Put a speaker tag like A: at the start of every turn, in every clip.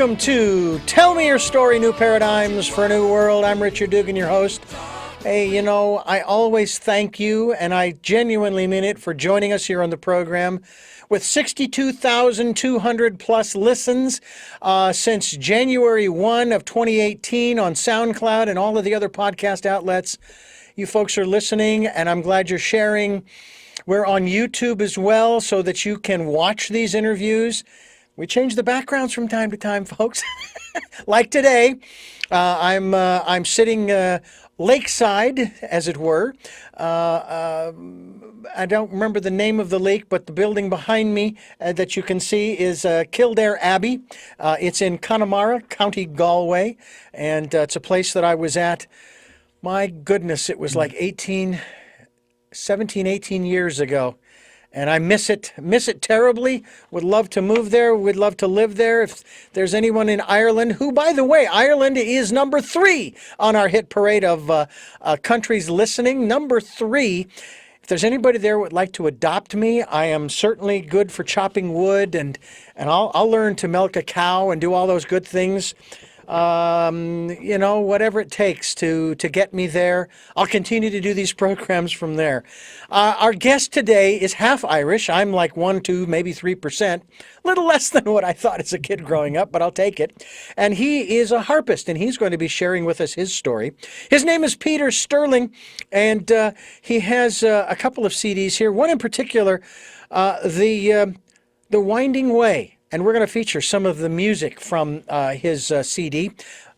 A: welcome to Tell Me Your Story, New Paradigms for a New World. I'm Richard Dugan, your host. Hey, you know, I always thank you, and I genuinely mean it, for joining us here on the program. With 62,200 plus listens since January 1 of 2018 on SoundCloud and all of the other podcast outlets, you folks are listening, and I'm glad you're sharing. We're on YouTube as well so that you can watch these interviews. We change the backgrounds from time to time, folks. Like today, I'm sitting lakeside, as it were. I don't remember the name of the lake, but the building behind me that you can see is Kildare Abbey. It's in Connemara, County Galway, and it's a place that I was at. My goodness, it was like 17, 18 years ago. And I miss it terribly. Would love to move there. Would love to live there. If there's anyone in Ireland, who, by the way, Ireland is number 3 on our hit parade of countries listening. Number 3. If there's anybody there who would like to adopt me, I am certainly good for chopping wood, and I'll learn to milk a cow and do all those good things. You know, whatever it takes to get me there. I'll continue to do these programs from there. Our guest today is half Irish. I'm like 1, 2, maybe 3%. A little less than what I thought as a kid growing up, but I'll take it. And he is a harpist, and he's going to be sharing with us his story. His name is Peter Sterling, and he has a couple of CDs here. One in particular, The Winding Way. And we're going to feature some of the music from his CD.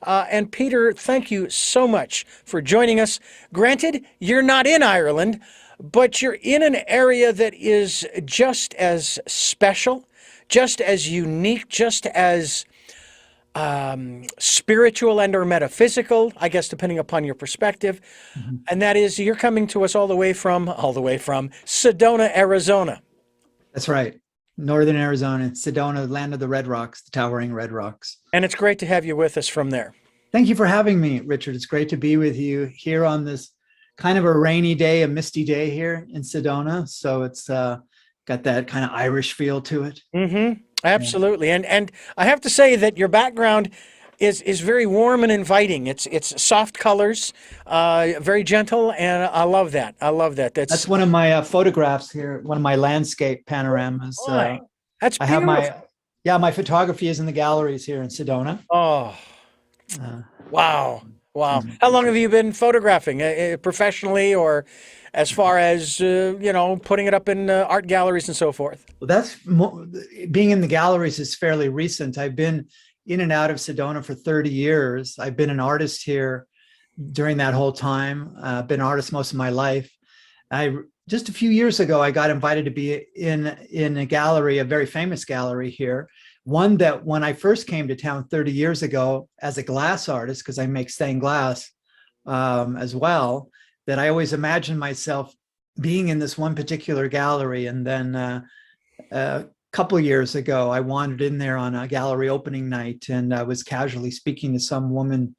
A: And Peter, thank you so much for joining us. Granted, you're not in Ireland, but you're in an area that is just as special, just as unique, just as spiritual and or metaphysical, I guess, depending upon your perspective. Mm-hmm. And that is, you're coming to us all the way from Sedona, Arizona.
B: That's right. Northern Arizona, Sedona, land of the Red Rocks, the towering Red Rocks.
A: And it's great to have you with us from there.
B: Thank you for having me, Richard. It's great to be with you here on this kind of a rainy day, a misty day here in Sedona. So it's got that kind of Irish feel to it.
A: Mm-hmm. Absolutely. Yeah. And I have to say that your background is very warm and inviting. It's soft colors, very gentle, and I love that. That's
B: one of my photographs here, one of my landscape panoramas.
A: That's beautiful.
B: I have my photography is in the galleries here in Sedona.
A: Oh, wow. How long have you been photographing, professionally, or as far as putting it up in art galleries and so forth?
B: Well, being in the galleries is fairly recent. I've been in and out of Sedona for 30 years. I've been an artist here during that whole time. Been an artist most of my life. Just a few years ago, I got invited to be in a gallery, a very famous gallery here. One that when I first came to town 30 years ago as a glass artist, because I make stained glass as well, that I always imagined myself being in this one particular gallery. And then couple of years ago, I wandered in there on a gallery opening night, and I was casually speaking to some woman,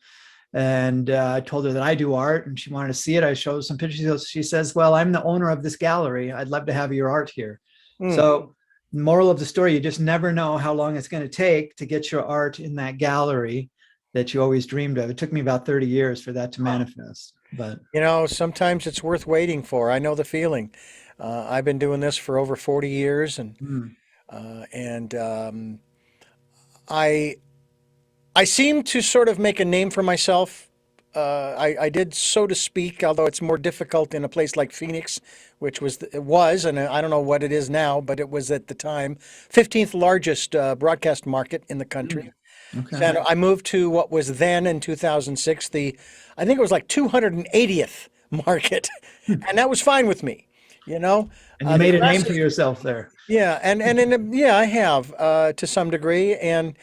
B: and I told her that I do art, and she wanted to see it. I showed her some pictures. She says, "Well, I'm the owner of this gallery. I'd love to have your art here." So, moral of the story: you just never know how long it's going to take to get your art in that gallery that you always dreamed of. It took me about 30 years for that to manifest. But
A: sometimes it's worth waiting for. I know the feeling. I've been doing this for over 40 years, and I seem to sort of make a name for myself. I did, so to speak, although it's more difficult in a place like Phoenix, which it was, and I don't know what it is now, but it was at the time 15th largest broadcast market in the country. Okay. And I moved to what was then in 2006 I think it was like 280th market, and that was fine with me. And
B: you made a name for yourself there.
A: Yeah, I have to some degree, and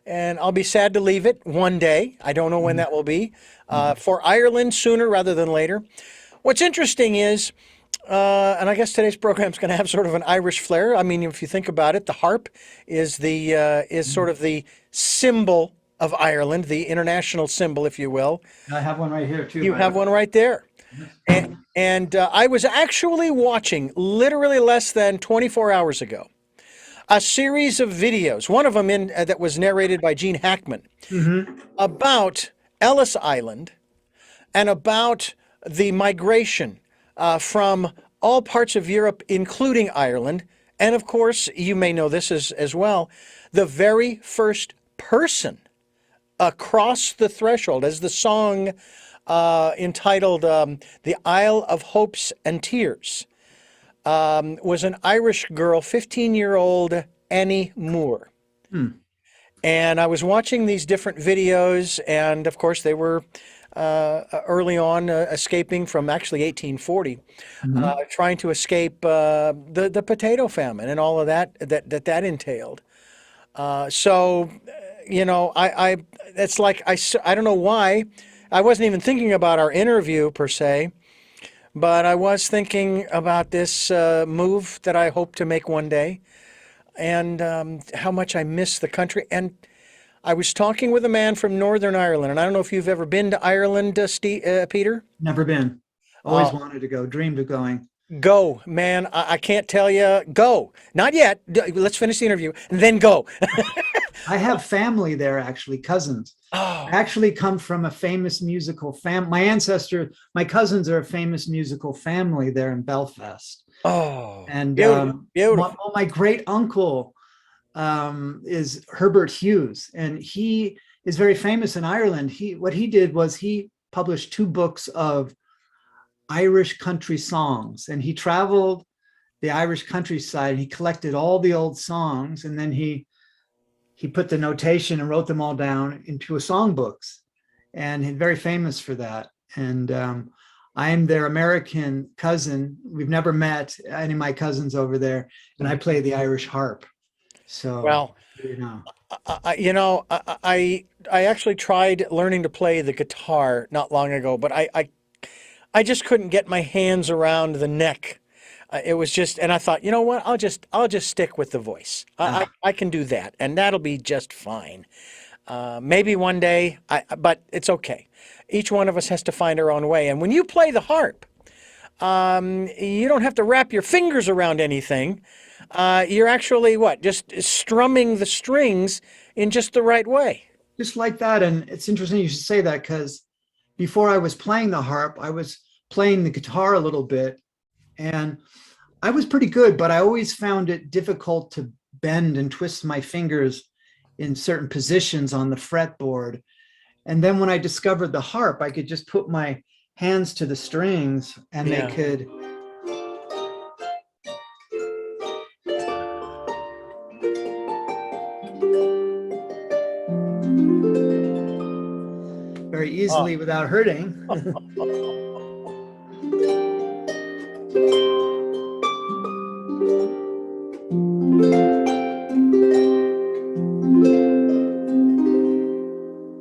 A: I'll be sad to leave it one day. I don't know when that will be. For Ireland, sooner rather than later. What's interesting is, and I guess today's program is going to have sort of an Irish flair. I mean, if you think about it, the harp is sort of the symbol of Ireland, the international symbol, if you will.
B: I have one right here too.
A: You have one right there. And I was actually watching literally less than 24 hours ago a series of videos, one of them that was narrated by Gene Hackman,
B: Hmm.
A: about Ellis Island and about the migration from all parts of Europe, including Ireland. And of course, you may know this as well, the very first person across the threshold, as the song entitled The Isle of Hopes and Tears, was an Irish girl, 15-year-old Annie Moore.
B: Hmm.
A: And I was watching these different videos, and of course, they were early on escaping from actually 1840,
B: Hmm.
A: trying to escape the potato famine and all of that entailed. So, I it's like I don't know why. I wasn't even thinking about our interview per se, but I was thinking about this move that I hope to make one day, and how much I miss the country. And I was talking with a man from Northern Ireland, and I don't know if you've ever been to Ireland, Peter.
B: Never been. Always
A: Oh,
B: wanted to go. Dreamed of going.
A: go, man! I can't tell you. Go, not yet. Let's finish the interview and then go.
B: I have family there, actually, cousins. I
A: Oh,
B: actually come from a famous musical My ancestor, my cousins are a famous musical family there in Belfast.
A: oh,
B: And
A: beautiful, beautiful.
B: my great uncle is Herbert Hughes, and he is very famous in Ireland. What he did was he published two books of Irish country songs, and he traveled the Irish countryside. He collected all the old songs, and then he put the notation and wrote them all down into a songbooks, and he's very famous for that. And I'm their American cousin. We've never met any of my cousins over there, and I play the Irish harp. So,
A: Well,
B: you know,
A: I actually tried learning to play the guitar not long ago, but I just couldn't get my hands around the neck. It was just, and I thought, you know what? I'll just stick with the voice.
B: uh,
A: I can do that, and that'll be just fine. Maybe one day, but it's okay. Each one of us has to find our own way. And when you play the harp, you don't have to wrap your fingers around anything. You're actually what? Just strumming the strings in just the right way.
B: just like that. And it's interesting you should say that, because before I was playing the harp, I was playing the guitar a little bit, and I was pretty good, but I always found it difficult to bend and twist my fingers in certain positions on the fretboard. And then when I discovered the harp, I could just put my hands to the strings and they
A: Yeah.
B: could very
A: Oh.
B: easily without hurting.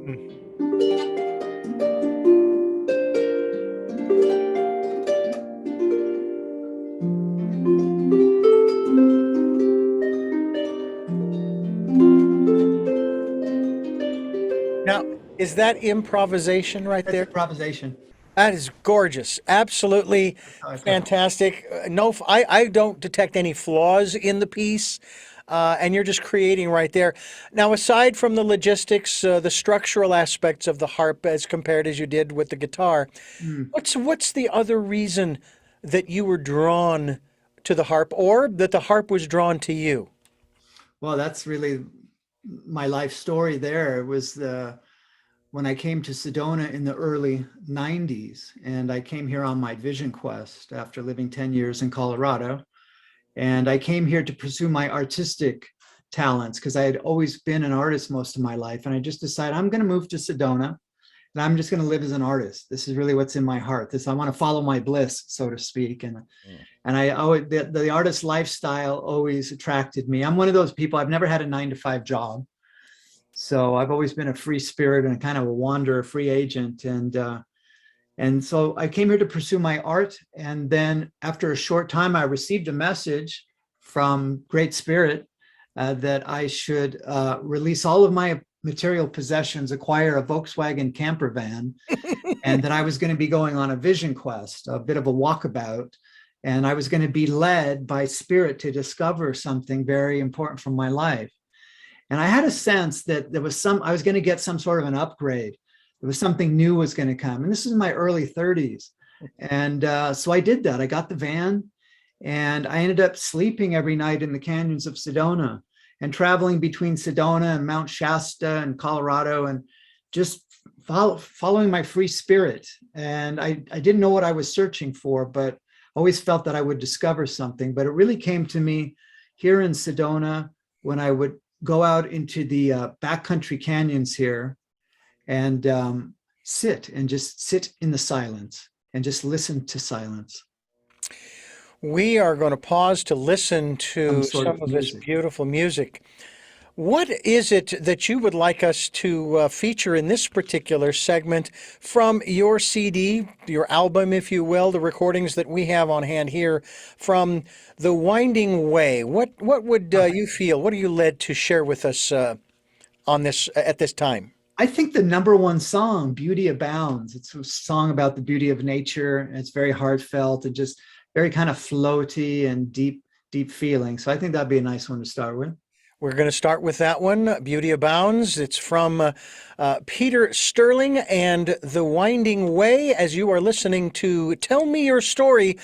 A: Mm. Now, is that improvisation right
B: That's
A: there?
B: improvisation.
A: That is gorgeous. Absolutely
B: That's how I play.
A: fantastic. No, I don't detect any flaws in the piece. And you're just creating right there. Now, aside from the logistics, the structural aspects of the harp, as compared as you did with the guitar,
B: Mm.
A: what's the other reason that you were drawn to the harp, or that the harp was drawn to you?
B: Well, that's really my life story there. It was when I came to Sedona in the early 90s, and I came here on my vision quest after living 10 years in Colorado. And I came here to pursue my artistic talents because I had always been an artist most of my life. And I just decided I'm going to move to Sedona and I'm just going to live as an artist. This is really what's in my heart. This I want to follow my bliss, so to speak. And I always the artist lifestyle always attracted me. I'm one of those people. I've never had a 9 to 5 job, so I've always been a free spirit and kind of a wanderer, free agent. And so I came here to pursue my art. And then after a short time, I received a message from Great Spirit that I should release all of my material possessions, acquire a Volkswagen camper van, and that I was going to be going on a vision quest, a bit of a walkabout. And I was going to be led by spirit to discover something very important from my life. And I had a sense that I was going to get some sort of an upgrade. There was something new was going to come. And this is my early 30s. And so I did that. I got the van and I ended up sleeping every night in the canyons of Sedona and traveling between Sedona and Mount Shasta and Colorado and just following my free spirit. And I didn't know what I was searching for, but always felt that I would discover something. But it really came to me here in Sedona when I would go out into the backcountry canyons here and sit in the silence and just listen to silence.
A: We are going to pause to listen to some of this
B: Music.
A: beautiful music. What is it that you would like us to feature in this particular segment from your CD, your album, if you will, the recordings that we have on hand here from The Winding Way? What would you feel? What are you led to share with us on this at this time?
B: I think the number one song, Beauty Abounds. It's a song about the beauty of nature. And it's very heartfelt and just very kind of floaty and deep feeling. So I think that'd be a nice one to start with.
A: We're going to start with that one, Beauty Abounds. It's from Peter Sterling and The Winding Way, as you are listening to Tell Me Your Story,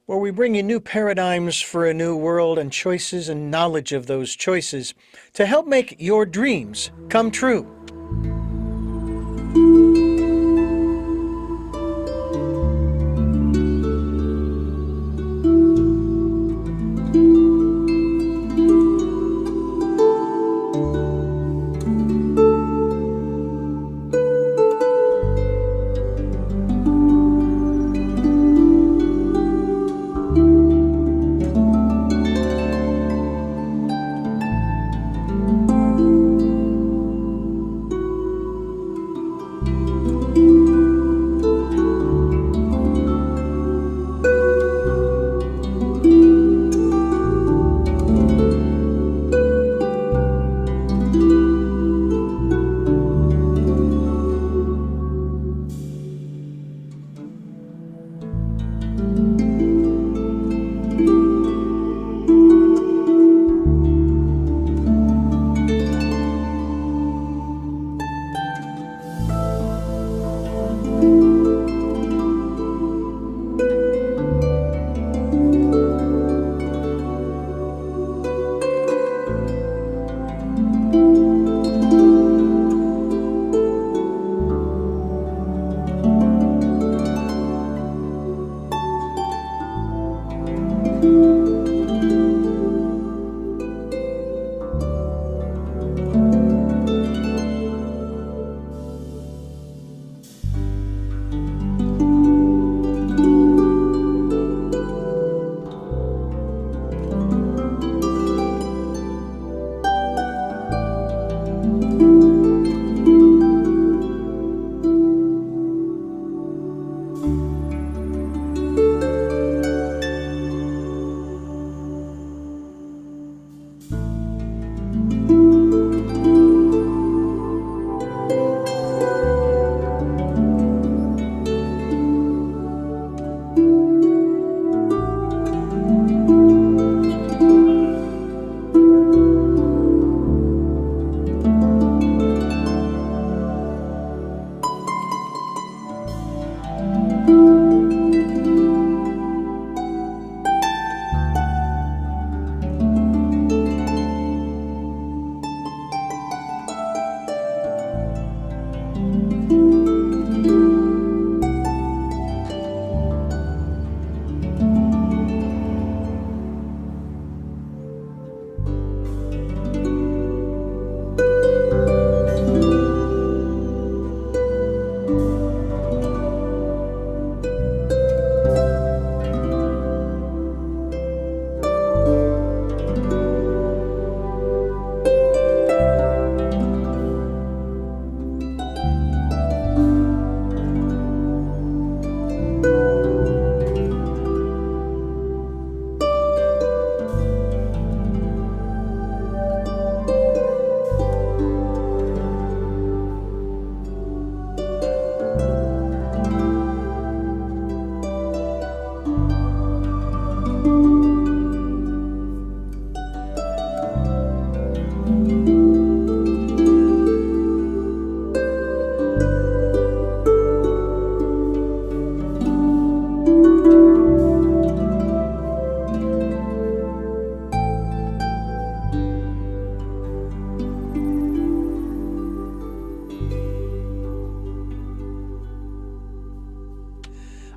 A: where we bring you new paradigms for a new world and choices and knowledge of those choices to help make your dreams come true.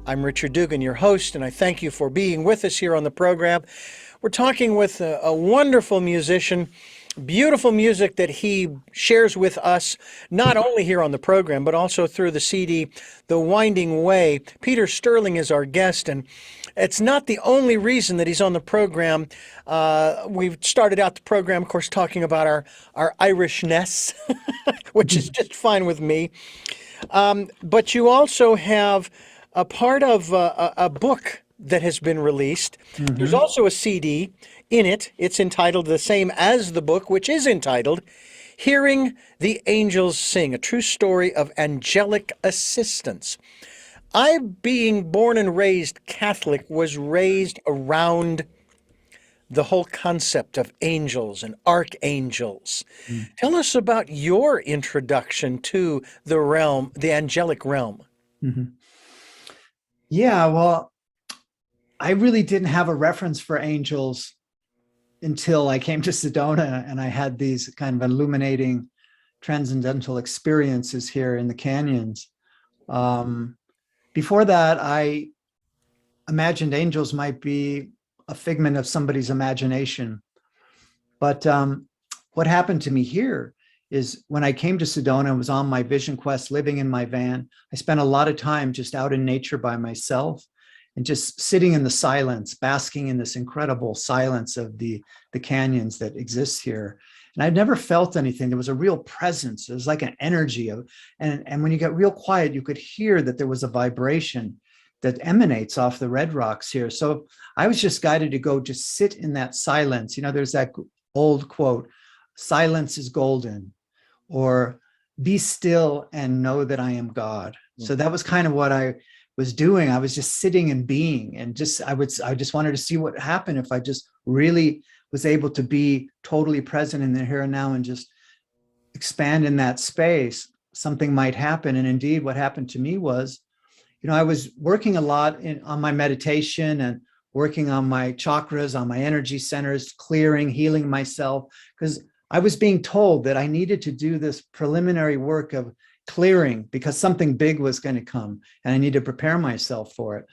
A: I'm Richard Dugan, your host, and I thank you for being with us here on the program. We're talking with a wonderful musician, beautiful music that he shares with us, not only here on the program, but also through the CD, The Winding Way. Peter Sterling is our guest, and it's not the only reason that he's on the program. We've started out the program, of course, talking about our Irishness, which is just fine with me. But you also have a part of a book that has been released. There's
B: Mm-hmm.
A: also a CD in it. It's entitled the same as the book, which is entitled Hearing the Angels Sing, a true story of angelic assistance. I, being born and raised Catholic, was raised around the whole concept of angels and archangels. Tell us about your introduction to the realm, the angelic realm.
B: Mm-hmm. Yeah, well, I really didn't have a reference for angels until I came to Sedona and I had these kind of illuminating transcendental experiences here in the canyons. Um, Before that, I imagined angels might be a figment of somebody's imagination. But what happened to me here is when I came to Sedona and was on my vision quest, living in my van, I spent a lot of time just out in nature by myself and just sitting in the silence, basking in this incredible silence of the canyons that exist here. And I'd never felt anything. There was a real presence. It was like an energy of, and when you get real quiet, you could hear that there was a vibration that emanates off the red rocks here. So I was just guided to go just sit in that silence. You know, there's that old quote, silence is golden, or be still and know that I am God. So that was kind of what I was doing. I was just sitting and being, and I just wanted to see what happened if I just really was able to be totally present in the here and now and just expand in that space. Something might happen. And indeed, what happened to me was, you know, I was working a lot on my meditation and working on my chakras, on my energy centers, clearing, healing myself, because I was being told that I needed to do this preliminary work of clearing because something big was going to come and I needed to prepare myself for it.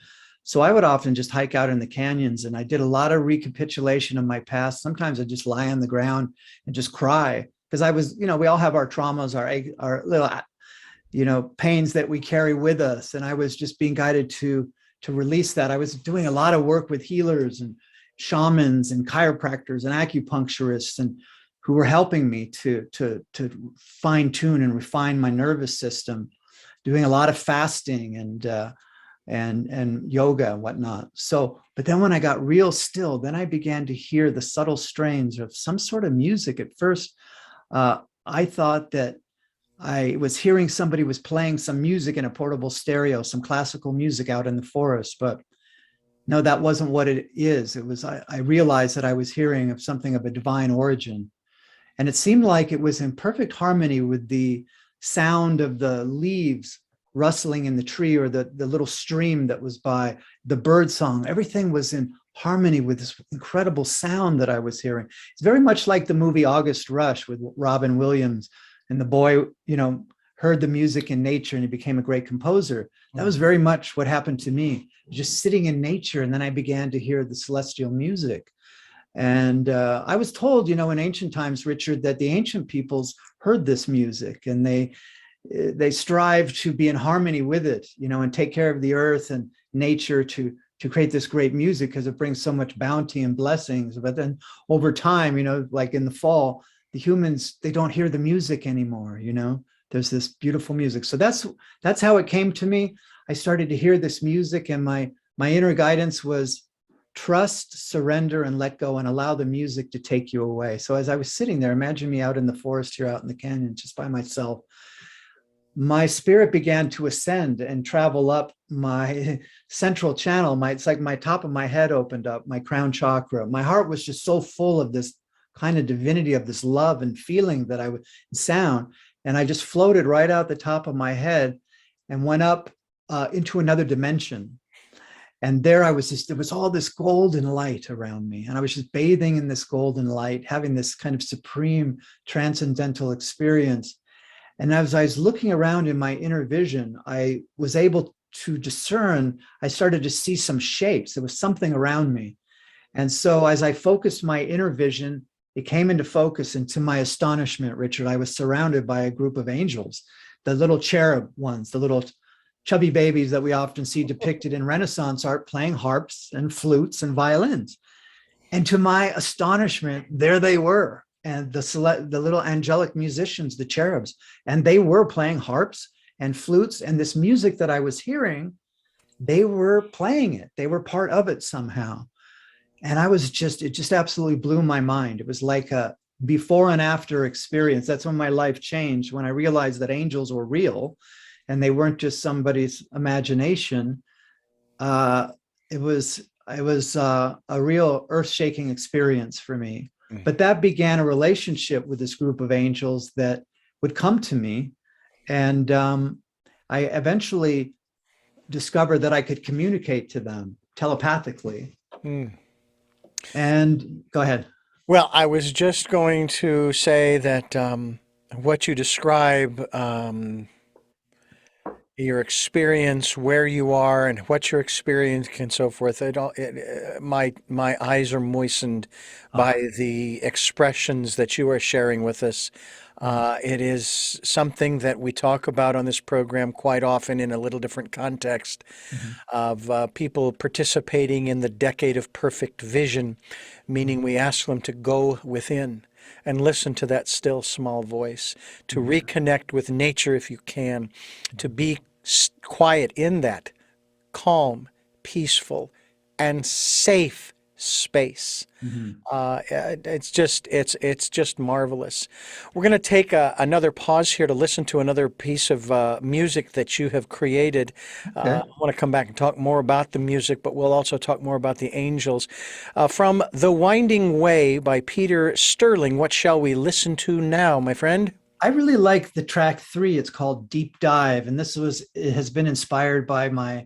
B: So I would often just hike out in the canyons and I did a lot of recapitulation of my past. Sometimes I just lie on the ground and just cry because I was, you know, we all have our traumas, our little, you know, pains that we carry with us. And I was just being guided to release that. I was doing a lot of work with healers and shamans and chiropractors and acupuncturists and who were helping me to fine tune and refine my nervous system, doing a lot of fasting and yoga and whatnot. So, but then when I got real still, then I began to hear the subtle strains of some sort of music. At first, I thought that I was hearing somebody was playing some music in a portable stereo, some classical music out in the forest, but no, that wasn't what it is. It was, I realized that I was hearing of something of a divine origin. And it seemed like it was in perfect harmony with the sound of the leaves rustling in the tree or the little stream that was by, the bird song. Everything was in harmony with this incredible sound that I was hearing. It's very much like the movie August Rush with Robin Williams. And the boy, you know, heard the music in nature and he became a great composer. That was very much what happened to me, just sitting in nature. And then I began to hear the celestial music. And I was told, you know, in ancient times, Richard, that the ancient peoples heard this music and they strive to be in harmony with it, you know, and take care of the earth and nature to create this great music because it brings so much bounty and blessings. But then over time, you know, like in the fall, the humans, they don't hear the music anymore, you know, there's this beautiful music. So that's how it came to me. I started to hear this music and my inner guidance was trust, surrender, and let go and allow the music to take you away. So as I was sitting there, imagine me out in the forest here, out in the canyon, just by myself, my spirit began to ascend and travel up my central channel. It's like my top of my head opened up, my crown chakra. My heart was just so full of this kind of divinity, of this love and feeling that I would sound. And I just floated right out the top of my head and went up into another dimension. And there I was just, there was all this golden light around me. And I was just bathing in this golden light, having this kind of supreme transcendental experience. And as I was looking around in my inner vision, I was able to discern, I started to see some shapes. There was something around me. And so as I focused my inner vision, it came into focus. And to my astonishment, Richard, I was surrounded by a group of angels, the little cherub ones, the little chubby babies that we often see depicted in Renaissance art, playing harps and flutes and violins. And to my astonishment, there they were. And the little angelic musicians, the cherubs, and they were playing harps and flutes. And this music that I was hearing, they were playing it. They were part of it somehow. And it just absolutely blew my mind. It was like a before and after experience. That's when my life changed, when I realized that angels were real and they weren't just somebody's imagination. It was a real earth-shaking experience for me. But that began a relationship with this group of angels that would come to me. And I eventually discovered that I could communicate to them telepathically. And go ahead.
A: Well, I was just going to say that what you describe, your experience, where you are, and what your experience and so forth. My eyes are moistened by the expressions that you are sharing with us. It is something that we talk about on this program quite often in a little different context of people participating in the decade of perfect vision, meaning we ask them to go within and listen to that still small voice, to reconnect with nature if you can, to be quiet in that calm, peaceful, and safe space. It's just marvelous. We're going to take another pause here to listen to another piece of music that you have created. I want to come back and talk more about the music, but we'll also talk more about the angels. From The Winding Way by Peter Sterling, what shall we listen to now, my friend?
B: I really like the track 3. It's called Deep Dive. And it has been inspired by my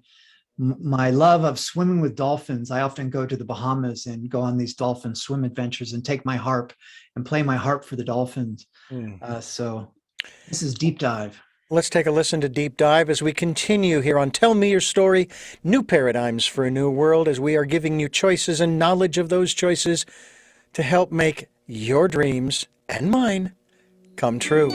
B: love of swimming with dolphins. I often go to the Bahamas and go on these dolphin swim adventures and take my harp and play my harp for the dolphins. So this is Deep Dive.
A: Let's take a listen to Deep Dive as we continue here on Tell Me Your Story, New Paradigms for a New World, as we are giving you choices and knowledge of those choices to help make your dreams and mine come true.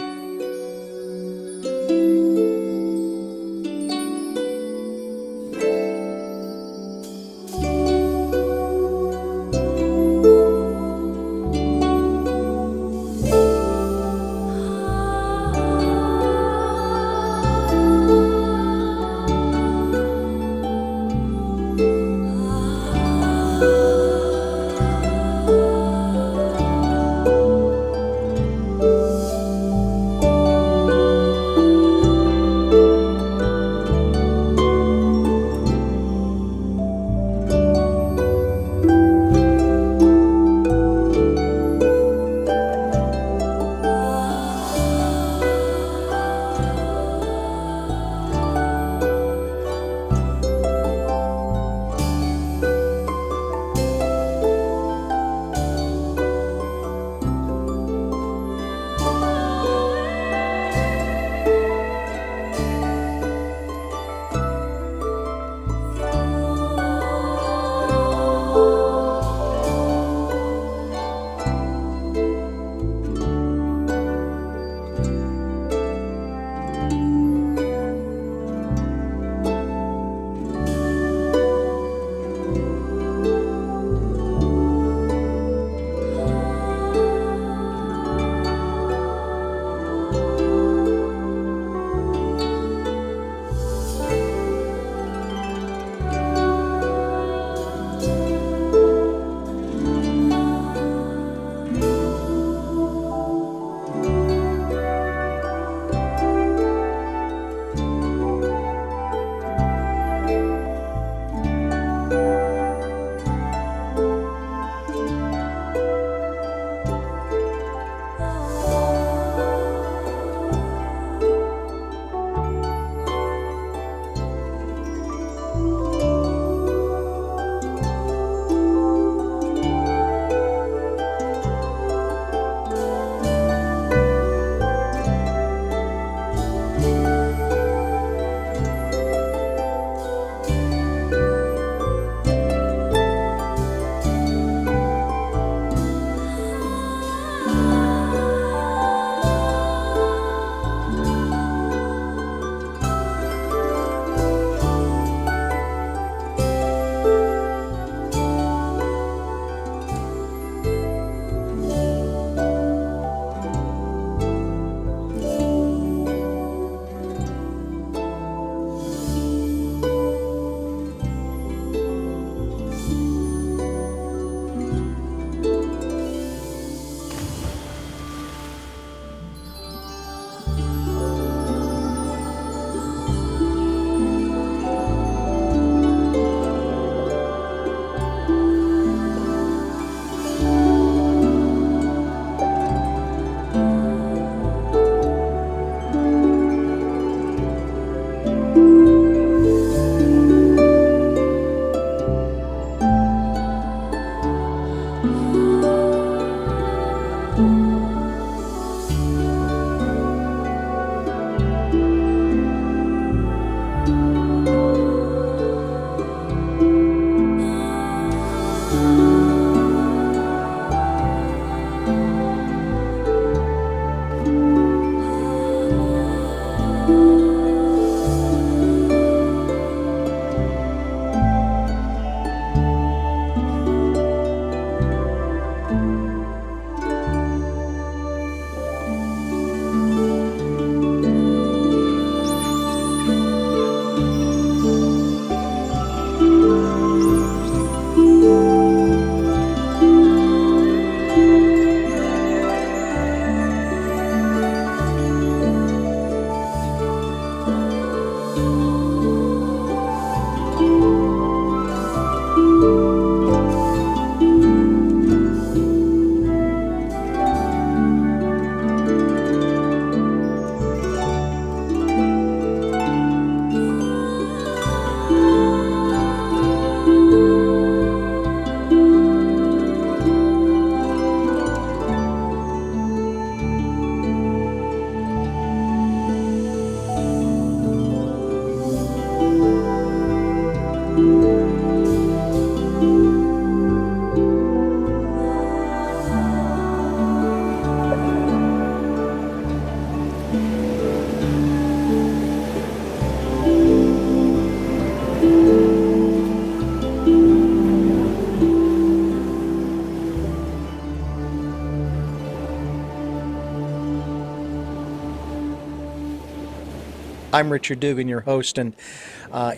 A: I'm Richard Dugan, your host, and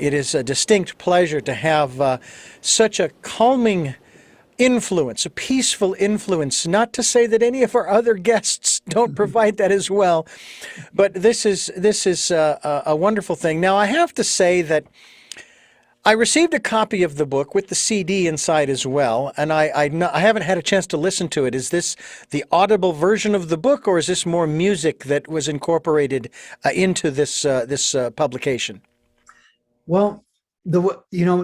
A: it is a distinct pleasure to have such a calming influence, a peaceful influence. Not to say that any of our other guests don't provide that as well, but this is a wonderful thing. Now, I have to say that I received a copy of the book with the CD inside as well, and I haven't had a chance to listen to it. Is this the audible version of the book, or is this more music that was incorporated into this publication?
B: Well, the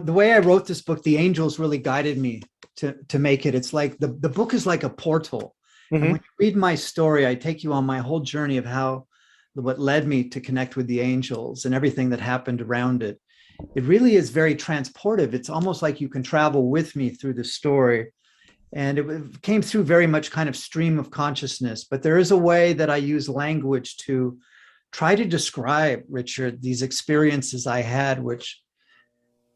B: way I wrote this book, the angels really guided me to make it. It's like the book is like a portal. And
A: Mm-hmm.
B: when you read my story, I take you on my whole journey of what led me to connect with the angels and everything that happened around it. It really is very transportive. It's almost like you can travel with me through the story. And it came through very much kind of stream of consciousness. But there is a way that I use language to try to describe, Richard, these experiences I had, which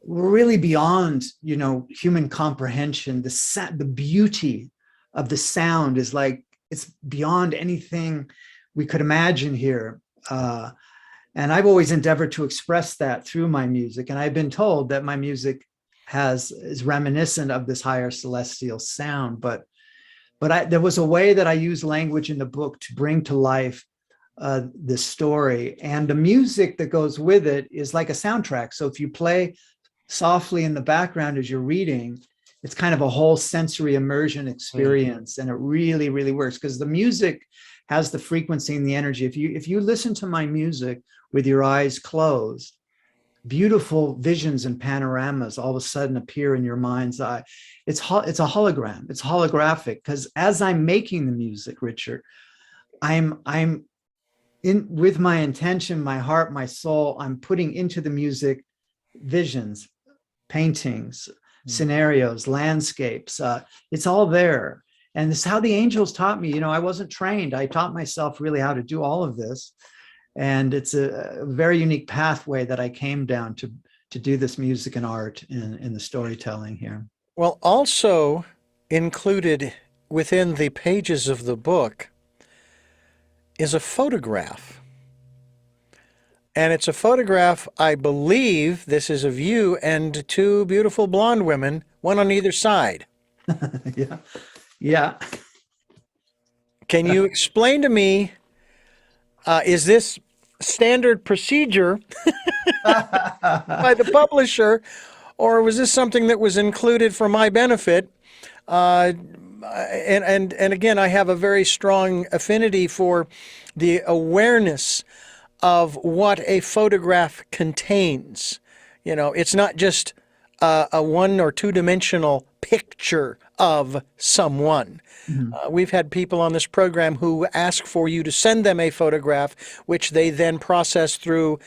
B: were really beyond, human comprehension. The beauty of the sound is like, it's beyond anything we could imagine here. And I've always endeavored to express that through my music. And I've been told that my music is reminiscent of this higher celestial sound. But there was a way that I use language in the book to bring to life this story. And the music that goes with it is like a soundtrack. So if you play softly in the background as you're reading, it's kind of a whole sensory immersion experience. And it really, really works because the music has the frequency and the energy. If you listen to my music with your eyes closed, beautiful visions and panoramas all of a sudden appear in your mind's eye. It's a hologram. It's holographic because as I'm making the music, Richard, I'm in with my intention, my heart, my soul. I'm putting into the music visions, paintings, scenarios, landscapes. It's all there. And this is how the angels taught me. I wasn't trained. I taught myself really how to do all of this. And it's a very unique pathway that I came down to do this music and art in the storytelling here.
A: Well, also included within the pages of the book is a photograph. And it's a photograph, I believe this is of you and two beautiful blonde women, one on either side.
B: Yeah. Yeah.
A: Can you explain to me, is this standard procedure by the publisher, or was this something that was included for my benefit? And again, I have a very strong affinity for the awareness of what a photograph contains. It's not just a one or two dimensional picture of someone.
B: Mm-hmm.
A: We've had people on this program who ask for you to send them a photograph, which they then process through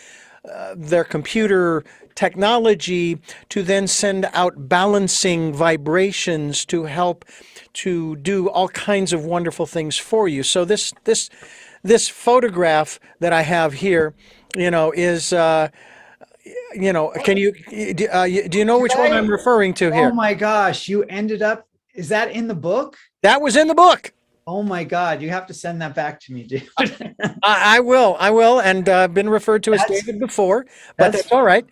A: their computer technology to then send out balancing vibrations to help to do all kinds of wonderful things for you. So this photograph that I have here, is can you do you know which one I'm referring to here?
B: Oh my gosh, you ended up, is that in the book?
A: That was in the book.
B: Oh my God, you have to send that back to me, dude.
A: I will, and been referred to as David before, but that's all right.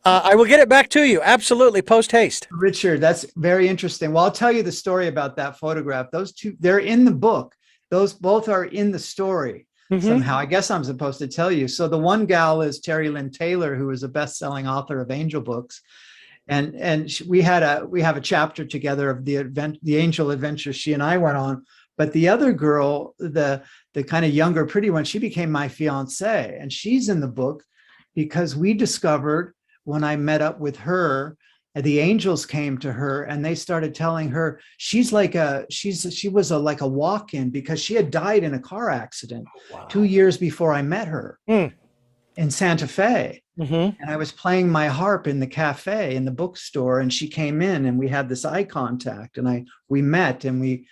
A: I will get it back to you, absolutely, post haste.
B: Richard, that's very interesting. Well, I'll tell you the story about that photograph. Those two, they're in the book. Those both are in the story somehow. I guess I'm supposed to tell you. So the one gal is Terry Lynn Taylor, who is a best-selling author of angel books. And we have a chapter together of the angel adventure she and I went on. But the other girl, the kind of younger, pretty one, she became my fiance, and she's in the book because we discovered when I met up with her, the angels came to her and they started telling her she was like a walk-in because she had died in a car accident 2 years before I met her in Santa Fe. And I was playing my harp in the cafe in the bookstore, and she came in and we had this eye contact, and we met and we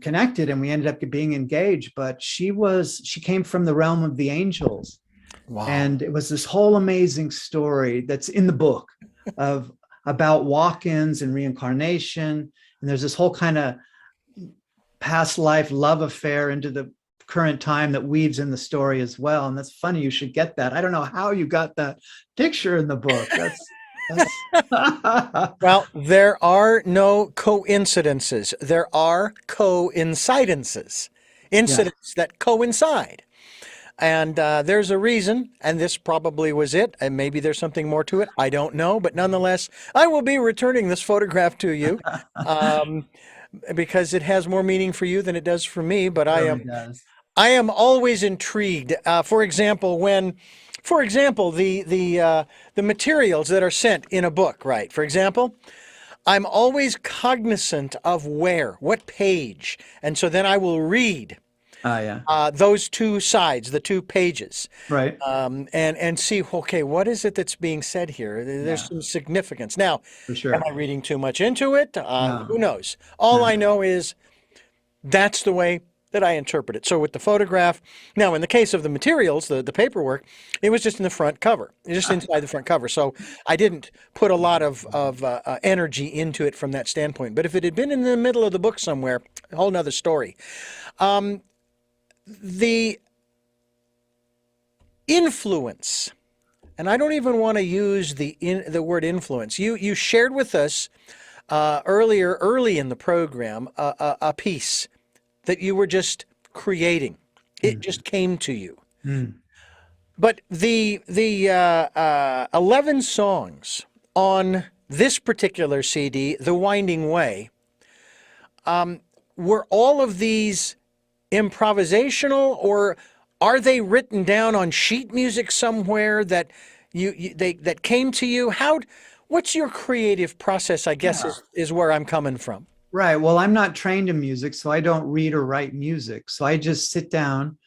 B: connected and we ended up being engaged. But she came from the realm of the angels. Wow. And it was this whole amazing story that's in the book about walk-ins and reincarnation. And there's this whole kind of past life love affair into the current time that weaves in the story as well. And that's funny. You should get that. I don't know how you got that picture in the book. That's
A: Well, there are no coincidences. There are coincidences,
B: yeah.
A: incidents that coincide. And there's a reason, and this probably was it, and maybe there's something more to it. I don't know, but nonetheless, I will be returning this photograph to you um, because it has more meaning for you than it does for me. But
B: Really does.
A: I am always intrigued. For example, the materials that are sent in a book, right? For example, I'm always cognizant of what page, and so then I will read
B: Oh yeah.
A: those two sides, the two pages,
B: Right.
A: and see, okay, what is it that's being said here? There's
B: Yeah,
A: some significance. Now,
B: for
A: am I
B: sure.
A: reading too much into it?
B: No,
A: Who knows? All I
B: no.
A: know is that's the way that I interpret it. So with the photograph, now in the case of the materials, the paperwork, it was just in the front cover, just inside the front cover. So I didn't put a lot of energy into it from that standpoint. But if it had been in the middle of the book somewhere, a whole nother story. The influence, and I don't even want to use the word influence. You shared with us early in the program a piece that you were just creating. It
B: Mm,
A: just came to you.
B: mm.
A: But the 11 songs on this particular CD, The Winding Way, were all of these improvisational, or are they written down on sheet music somewhere that that came to you? What's your creative process, I guess,
B: Yeah.
A: is where I'm coming from.
B: Right. Well, I'm not trained in music, so I don't read or write music. So I just sit down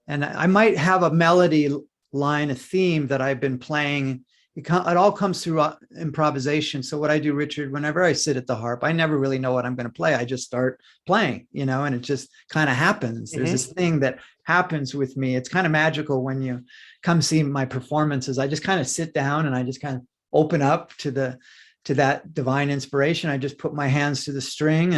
B: and I might have a melody line, a theme that I've been playing. It all comes through improvisation. So what I do, Richard, whenever I sit at the harp, I never really know what I'm going to play. I just start playing, and it just kind of happens. There's
A: Hmm.
B: this thing that happens with me. It's kind of magical when you come see my performances. I just kind of sit down and I just kind of open up to that divine inspiration. I just put my hands to the string,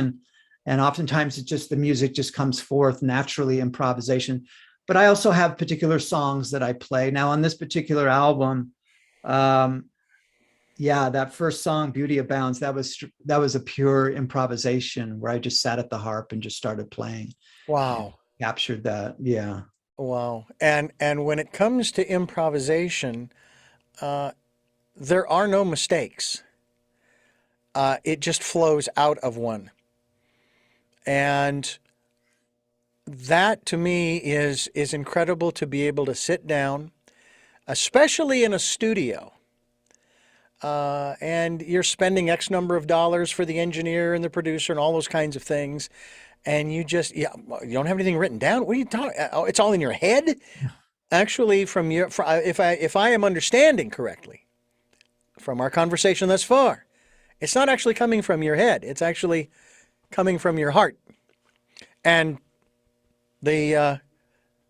B: and oftentimes the music just comes forth naturally, improvisation. But I also have particular songs that I play. Now on this particular album, um, yeah, that first song, Beauty Abounds, that was a pure improvisation where I just sat at the harp and just started playing and
A: Wow.
B: captured that. Yeah.
A: Wow. And when it comes to improvisation, uh, there are no mistakes. It just flows out of one. And that to me is incredible, to be able to sit down, especially in a studio, and you're spending X number of dollars for the engineer and the producer and all those kinds of things, and you don't have anything written down. What are you talking? Oh, it's all in your head. Actually, if I am understanding correctly from our conversation thus far, it's not actually coming from your head. It's actually coming from your heart, and the uh,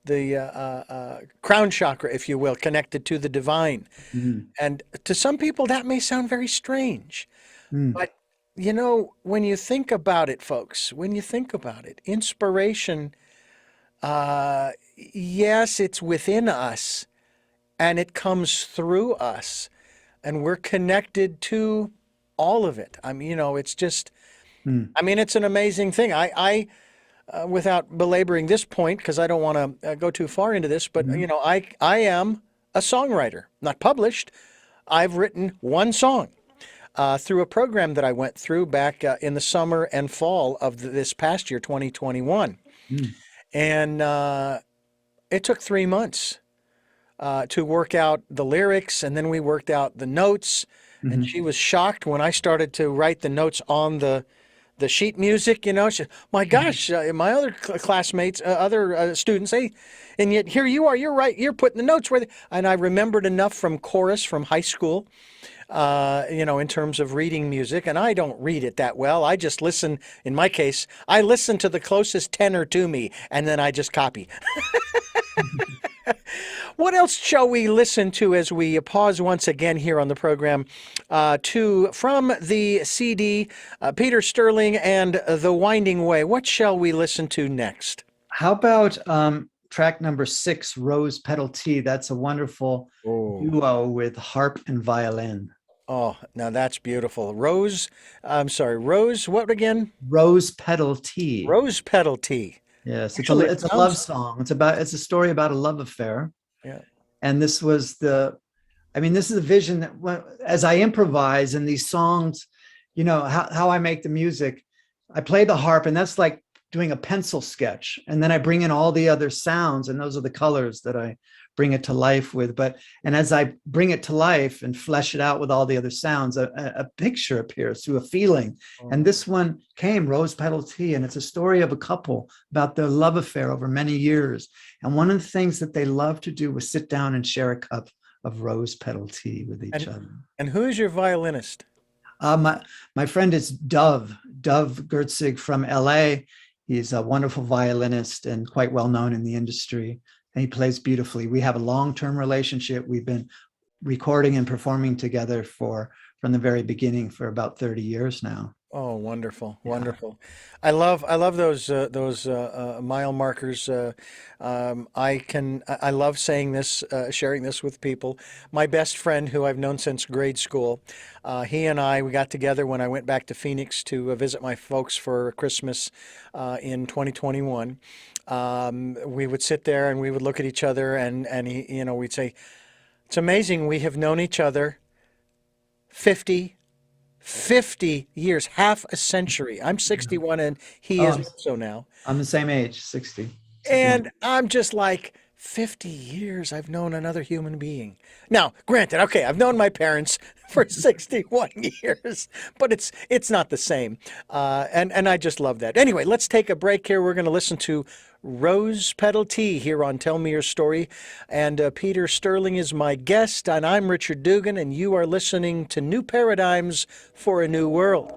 A: the crown chakra, if you will, connected to the divine.
B: Mhm.
A: And to some people, that may sound very strange.
B: Mm.
A: But, when you think about it, folks, when you think about it, inspiration, yes, it's within us and it comes through us, and we're connected to all of it. I mean, it's just,
B: Mm.
A: I mean, it's an amazing thing. Without belaboring this point, because I don't want to go too far into this, but
B: Mhm.
A: I am a songwriter, not published. I've written one song through a program that I went through back in the summer and fall of this past year, 2021,
B: Mm.
A: and it took 3 months to work out the lyrics, and then we worked out the notes. And
B: Mhm.
A: she was shocked when I started to write the notes on the sheet music. My gosh, my other classmates, other students, and yet here you are, you're right, you're putting the notes where and I remembered enough from chorus from high school, in terms of reading music, and I don't read it that well. I just listen. In my case, I listen to the closest tenor to me, and then I just copy. What else shall we listen to as we pause once again here on the program from the CD, Peter Sterling and The Winding Way? What shall we listen to next?
B: How about track number 6, Rose Petal Tea? That's a wonderful
A: Oh,
B: duo with harp and violin.
A: oh, now that's beautiful. I'm sorry, Rose, what again?
B: Rose Petal Tea.
A: Rose petal tea.
B: Yes,
A: Actually, it
B: it's a love
A: sounds,
B: song. It's a story about a love affair.
A: yeah.
B: And this was this is a vision that as I improvise in these songs, how I make the music, I play the harp, and that's like doing a pencil sketch. And then I bring in all the other sounds, and those are the colors that I bring it to life with. And as I bring it to life and flesh it out with all the other sounds, a picture appears through a feeling. And this one came, Rose Petal Tea, and it's a story of a couple about their love affair over many years. And one of the things that they love to do was sit down and share a cup of rose petal tea with each
A: And
B: other.
A: and who is your violinist?
B: My friend is Dove Gertzig from LA. He's a wonderful violinist and quite well known in the industry. And he plays beautifully. We have a long-term relationship. We've been recording and performing together from the very beginning for about 30 years now.
A: Oh, wonderful,
B: Yeah.
A: wonderful. I love those mile markers. I love saying this, sharing this with people. My best friend, who I've known since grade school, he and we got together when I went back to Phoenix to visit my folks for Christmas in 2021. We would sit there and we would look at each other and we'd say, "It's amazing we have known each other 50 50 years, half a century. I'm 61 and he
B: Oh,
A: is also now.
B: I'm the same age, 60, 61.
A: And I'm just like, 50 years I've known another human being. Now, granted, okay, I've known my parents for 61 years, but it's not the same. And I just love that. Anyway, let's take a break here. We're going to listen to Rose Petal Tea here on Tell Me Your Story. And Peter Sterling is my guest, and I'm Richard Dugan, and you are listening to New Paradigms for a New World.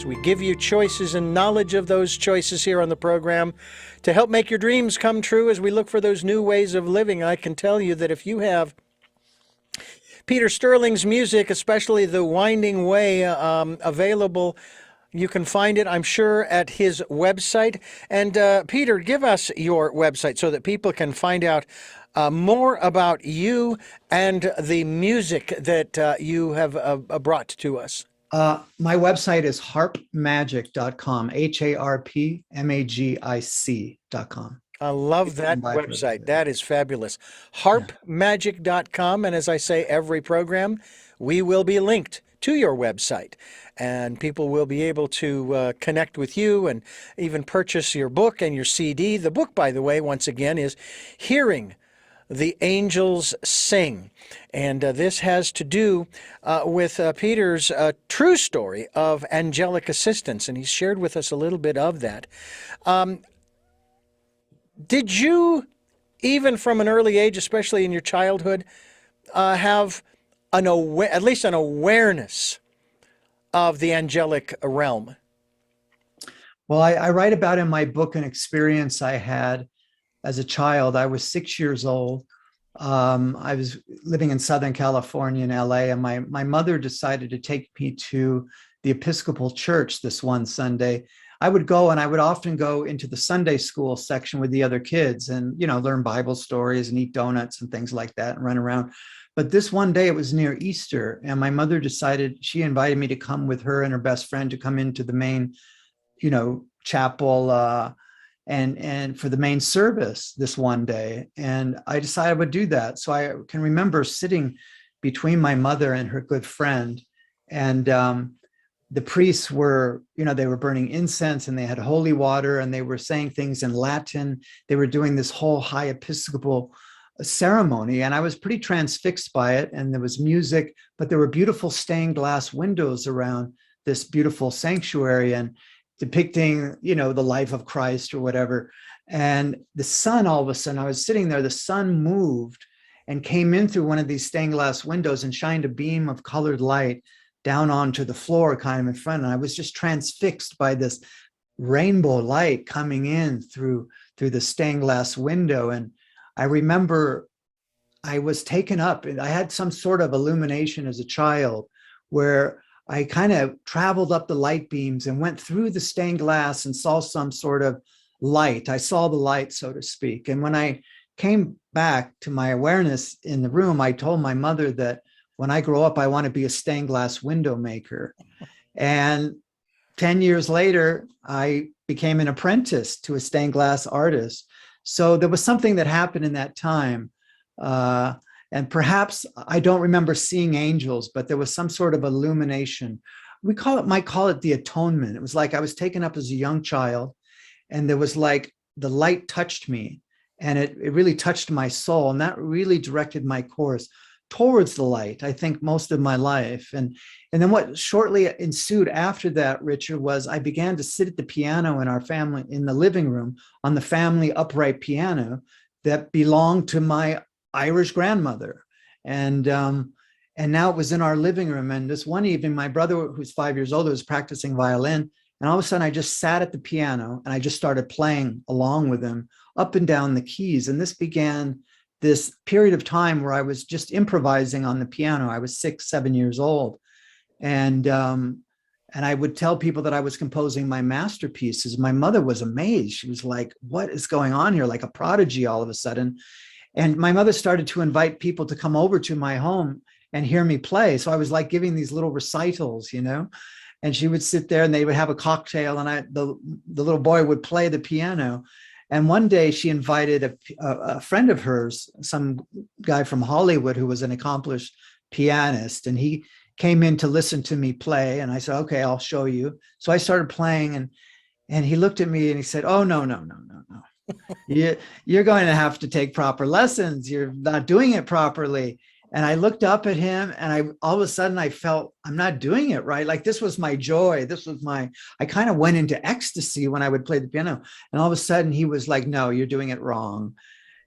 A: We give you choices and knowledge of those choices here on the program to help make your dreams come true as we look for those new ways of living. I can tell you that if you have Peter Sterling's music, especially the Winding Way, available, you can find it, I'm sure, at his website. And Peter, give us your website so that people can find out more about you and the music that you have brought to us.
B: My website is harpmagic.com, harpmagic.com.
A: I love that website. That is fabulous. Harpmagic.com. And as I say every program, we will be linked to your website. And people will be able to connect with you and even purchase your book and your CD. The book, by the way, once again, is Hearing the Angels Sing. And this has to do with Peter's true story of angelic assistance, and he's shared with us a little bit of that. Did you, even from an early age, especially in your childhood, have at least an awareness of the angelic realm?
B: Well, I write about in my book an experience I had as a child. I was 6 years old. I was living in Southern California in LA, and my mother decided to take me to the Episcopal Church this one Sunday. I would go, and I would often go into the Sunday school section with the other kids and, learn Bible stories and eat donuts and things like that and run around. But this one day, it was near Easter, and my mother decided, she invited me to come with her and her best friend to come into the main, chapel and for the main service this one day. And I decided I would do that. So I can remember sitting between my mother and her good friend, and the priests were, they were burning incense and they had holy water and they were saying things in Latin. They were doing this whole high Episcopal ceremony, and I was pretty transfixed by it. And there was music, but there were beautiful stained glass windows around this beautiful sanctuary and depicting, the life of Christ or whatever. And the sun, all of a sudden, I was sitting there, the sun moved and came in through one of these stained glass windows and shined a beam of colored light down onto the floor kind of in front. And I was just transfixed by this rainbow light coming in through the stained glass window. And I remember I was taken up, and I had some sort of illumination as a child where I kind of traveled up the light beams and went through the stained glass and saw some sort of light. I saw the light, so to speak. And when I came back to my awareness in the room, I told my mother that when I grow up, I want to be a stained glass window maker. And 10 years later, I became an apprentice to a stained glass artist. So there was something that happened in that time. Uh, and perhaps I don't remember seeing angels, but there was some sort of illumination. Might call it the atonement. It was like I was taken up as a young child, and there was like the light touched me, and it really touched my soul. And that really directed my course towards the light, I think, most of my life. And then what shortly ensued after that, Richard, was I began to sit at the piano in our family, in the living room, on the family upright piano that belonged to my Irish grandmother. And now it was in our living room. And this one evening, my brother, who's 5 years older, was practicing violin. And all of a sudden, I just sat at the piano and I just started playing along with him up and down the keys. And this began this period of time where I was just improvising on the piano. I was 6, 7 years old. And I would tell people that I was composing my masterpieces. My mother was amazed. She was like, "What is going on here?" Like a prodigy all of a sudden. And my mother started to invite people to come over to my home and hear me play. So I was like giving these little recitals, and she would sit there and they would have a cocktail, and the little boy would play the piano. And one day she invited a friend of hers, some guy from Hollywood who was an accomplished pianist, and he came in to listen to me play. And I said, "Okay, I'll show you." So I started playing, and he looked at me and he said, "Oh, no, no, no, no, no. You're going to have to take proper lessons. You're not doing it properly." And I looked up at him, and all of a sudden I felt I'm not doing it right. Like this was my joy. I kind of went into ecstasy when I would play the piano. And all of a sudden he was like, "No, you're doing it wrong."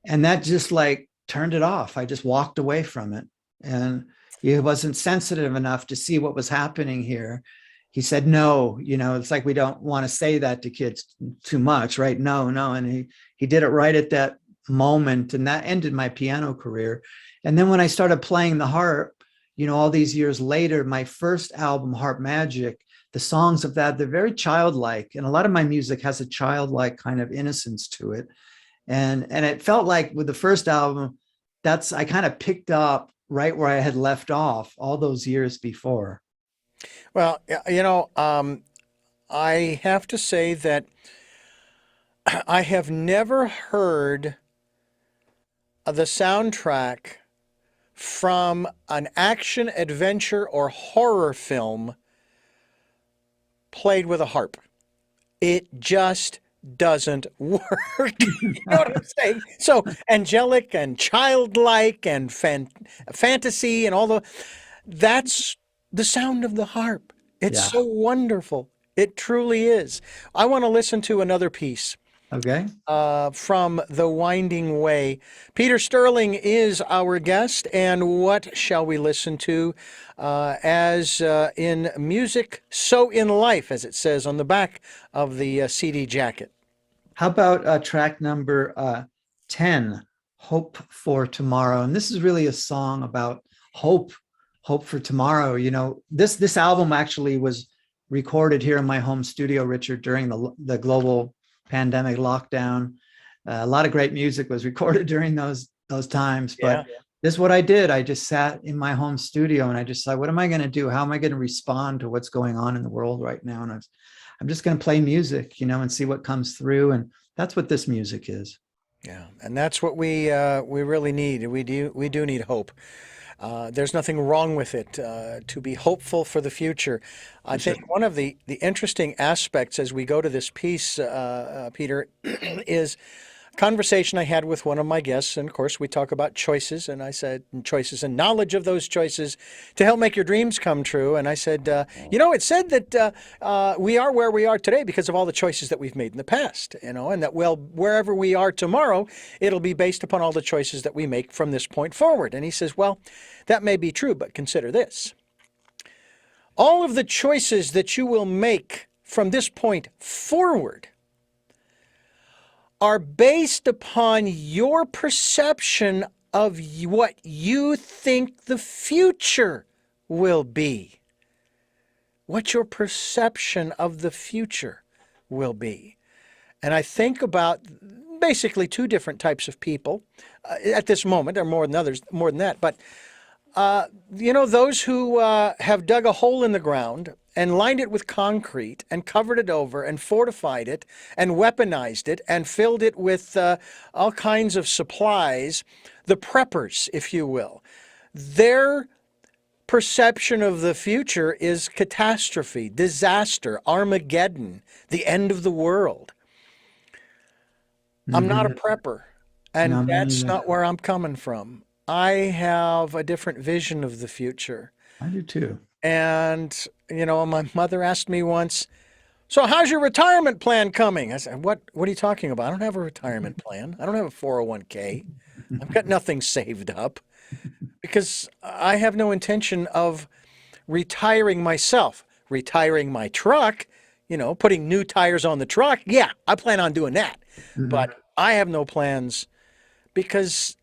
B: And that just like turned it off. I just walked away from it. And he wasn't sensitive enough to see what was happening here. He said, "No, it's like we don't want to say that to kids too much, right? No, no." And he did it right at that moment. And that ended my piano career. And then when I started playing the harp, all these years later, my first album, Harp Magic, the songs of that, they're very childlike. And a lot of my music has a childlike kind of innocence to it. And it felt like with the first album, I kind of picked up right where I had left off all those years before.
A: Well, I have to say that I have never heard the soundtrack from an action, adventure, or horror film played with a harp. It just doesn't work. You know what I'm saying? So angelic and childlike and fantasy and that's the sound of the harp. It's
B: Yeah.
A: so wonderful. It truly is. I want to listen to another piece
B: Okay.
A: from The Winding Way. Peter Sterling is our guest, and what shall we listen to? As in music, so in life, as it says on the back of the CD jacket.
B: How about track number 10, Hope for Tomorrow? And this is really a song about hope for tomorrow. This album actually was recorded here in my home studio, Richard, during the global pandemic lockdown. A lot of great music was recorded during those times. But this is what I did. I just sat in my home studio and I just thought, what am I going to do? How am I going to respond to what's going on in the world right now? And I'm just going to play music, and see what comes through. And that's what this music is.
A: Yeah, and that's what we really need. We do need hope. There's nothing wrong with it to be hopeful for the future. I think one of the interesting aspects as we go to this piece, Peter, is a conversation I had with one of my guests. And of course, we talk about choices. And I said, choices and knowledge of those choices to help make your dreams come true. And I said, it's said that we are where we are today because of all the choices that we've made in the past, and that, well, wherever we are tomorrow, it'll be based upon all the choices that we make from this point forward. And he says, well, that may be true, but consider this. All of the choices that you will make from this point forward are based upon your perception of what you think the future will be. What your perception of the future will be. And I think about basically two different types of people at this moment. There are more than others, more than that. But, those who have dug a hole in the ground and lined it with concrete and covered it over and fortified it and weaponized it and filled it with all kinds of supplies, the preppers, if you will, their perception of the future is catastrophe, disaster, Armageddon, the end of the world. I'm not a prepper,
B: No,
A: and
B: me
A: that's
B: neither.
A: not where I'm coming from. I have a different vision of the future.
B: I do too.
A: And, my mother asked me once, "So how's your retirement plan coming?" I said, What are you talking about? I don't have a retirement plan. I don't have a 401k. I've got nothing saved up because I have no intention of retiring myself. Retiring my truck, putting new tires on the truck. Yeah, I plan on doing that.
B: Mhm.
A: But I have no plans because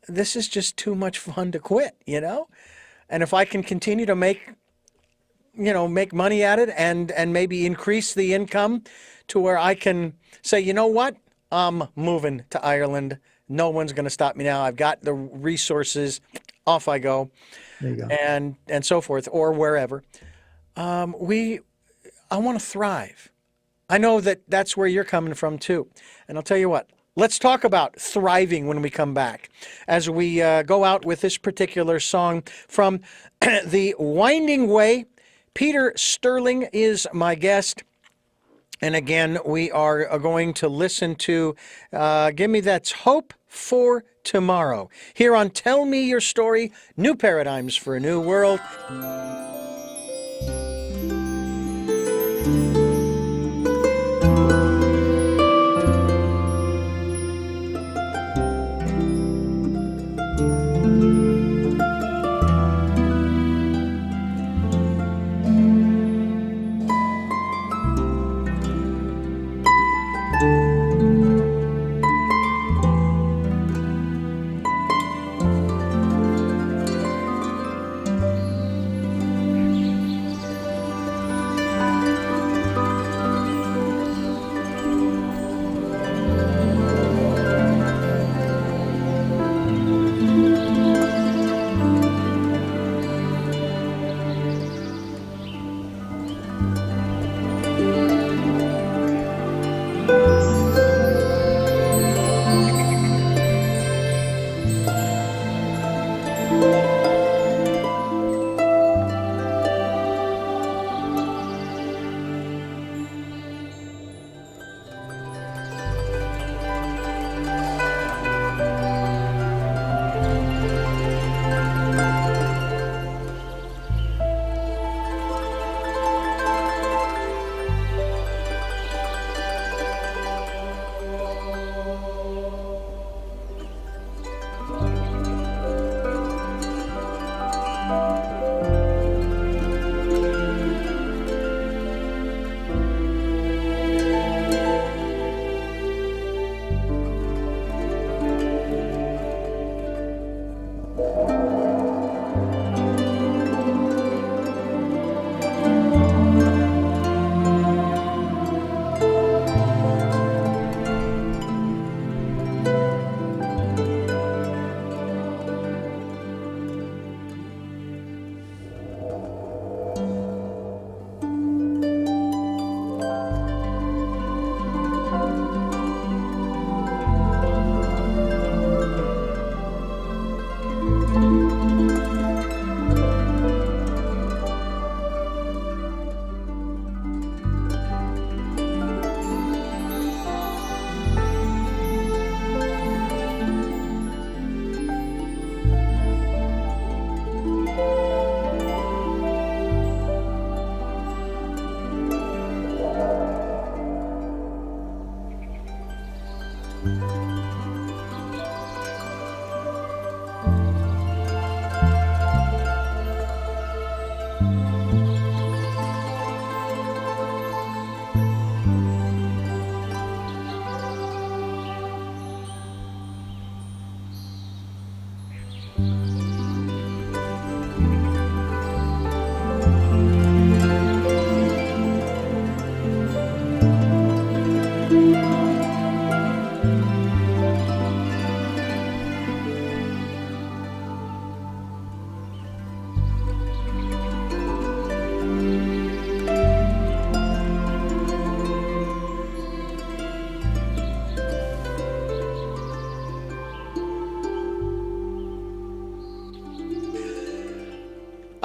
A: this is just too much fun to quit. And if I can continue to make money at it and maybe increase the income to where I can say, you know what? I'm moving to Ireland. No one's going to stop me now. I've got the resources. Off I go,
B: There you go.
A: and so forth, or wherever. I want to thrive. I know that that's where you're coming from too. And I'll tell you what, let's talk about thriving when we come back as we go out with this particular song from The Winding Way. Peter Sterling is my guest. And again, we are going to listen to Give Me That's Hope for Tomorrow here on Tell Me Your Story, New Paradigms for a New World.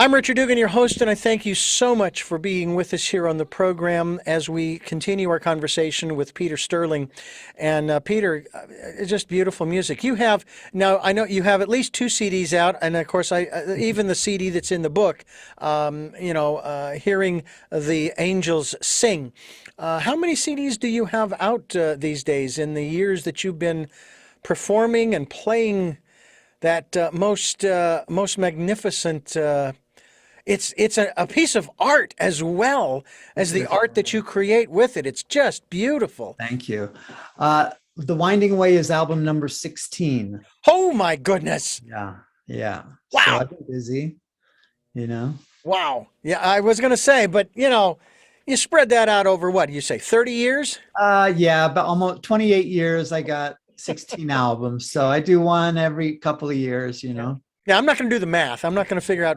A: I'm Richard Dugan, your host, and I thank you so much for being with us here on the program as we continue our conversation with Peter Sterling. And Peter, it's just beautiful music. You have now. I know you have at least two CDs out, and of course, even the CD that's in the book. Hearing the angels sing. How many CDs do you have out these days in the years that you've been performing and playing that most magnificent? It's a piece of art as well as the art that you create with it. It's just beautiful.
B: Thank you. The Winding Way is album number 16.
A: Oh my goodness.
B: Yeah. Yeah. So
A: Wow.
B: I've been busy, you know.
A: Wow. Yeah, I was going to say, but you spread that out over what? You say 30 years?
B: Yeah, but almost 28 years. I got 16 albums. So I do one every couple of years, you
A: Yeah.
B: know.
A: Yeah, I'm not going to do the math. I'm not going to figure out.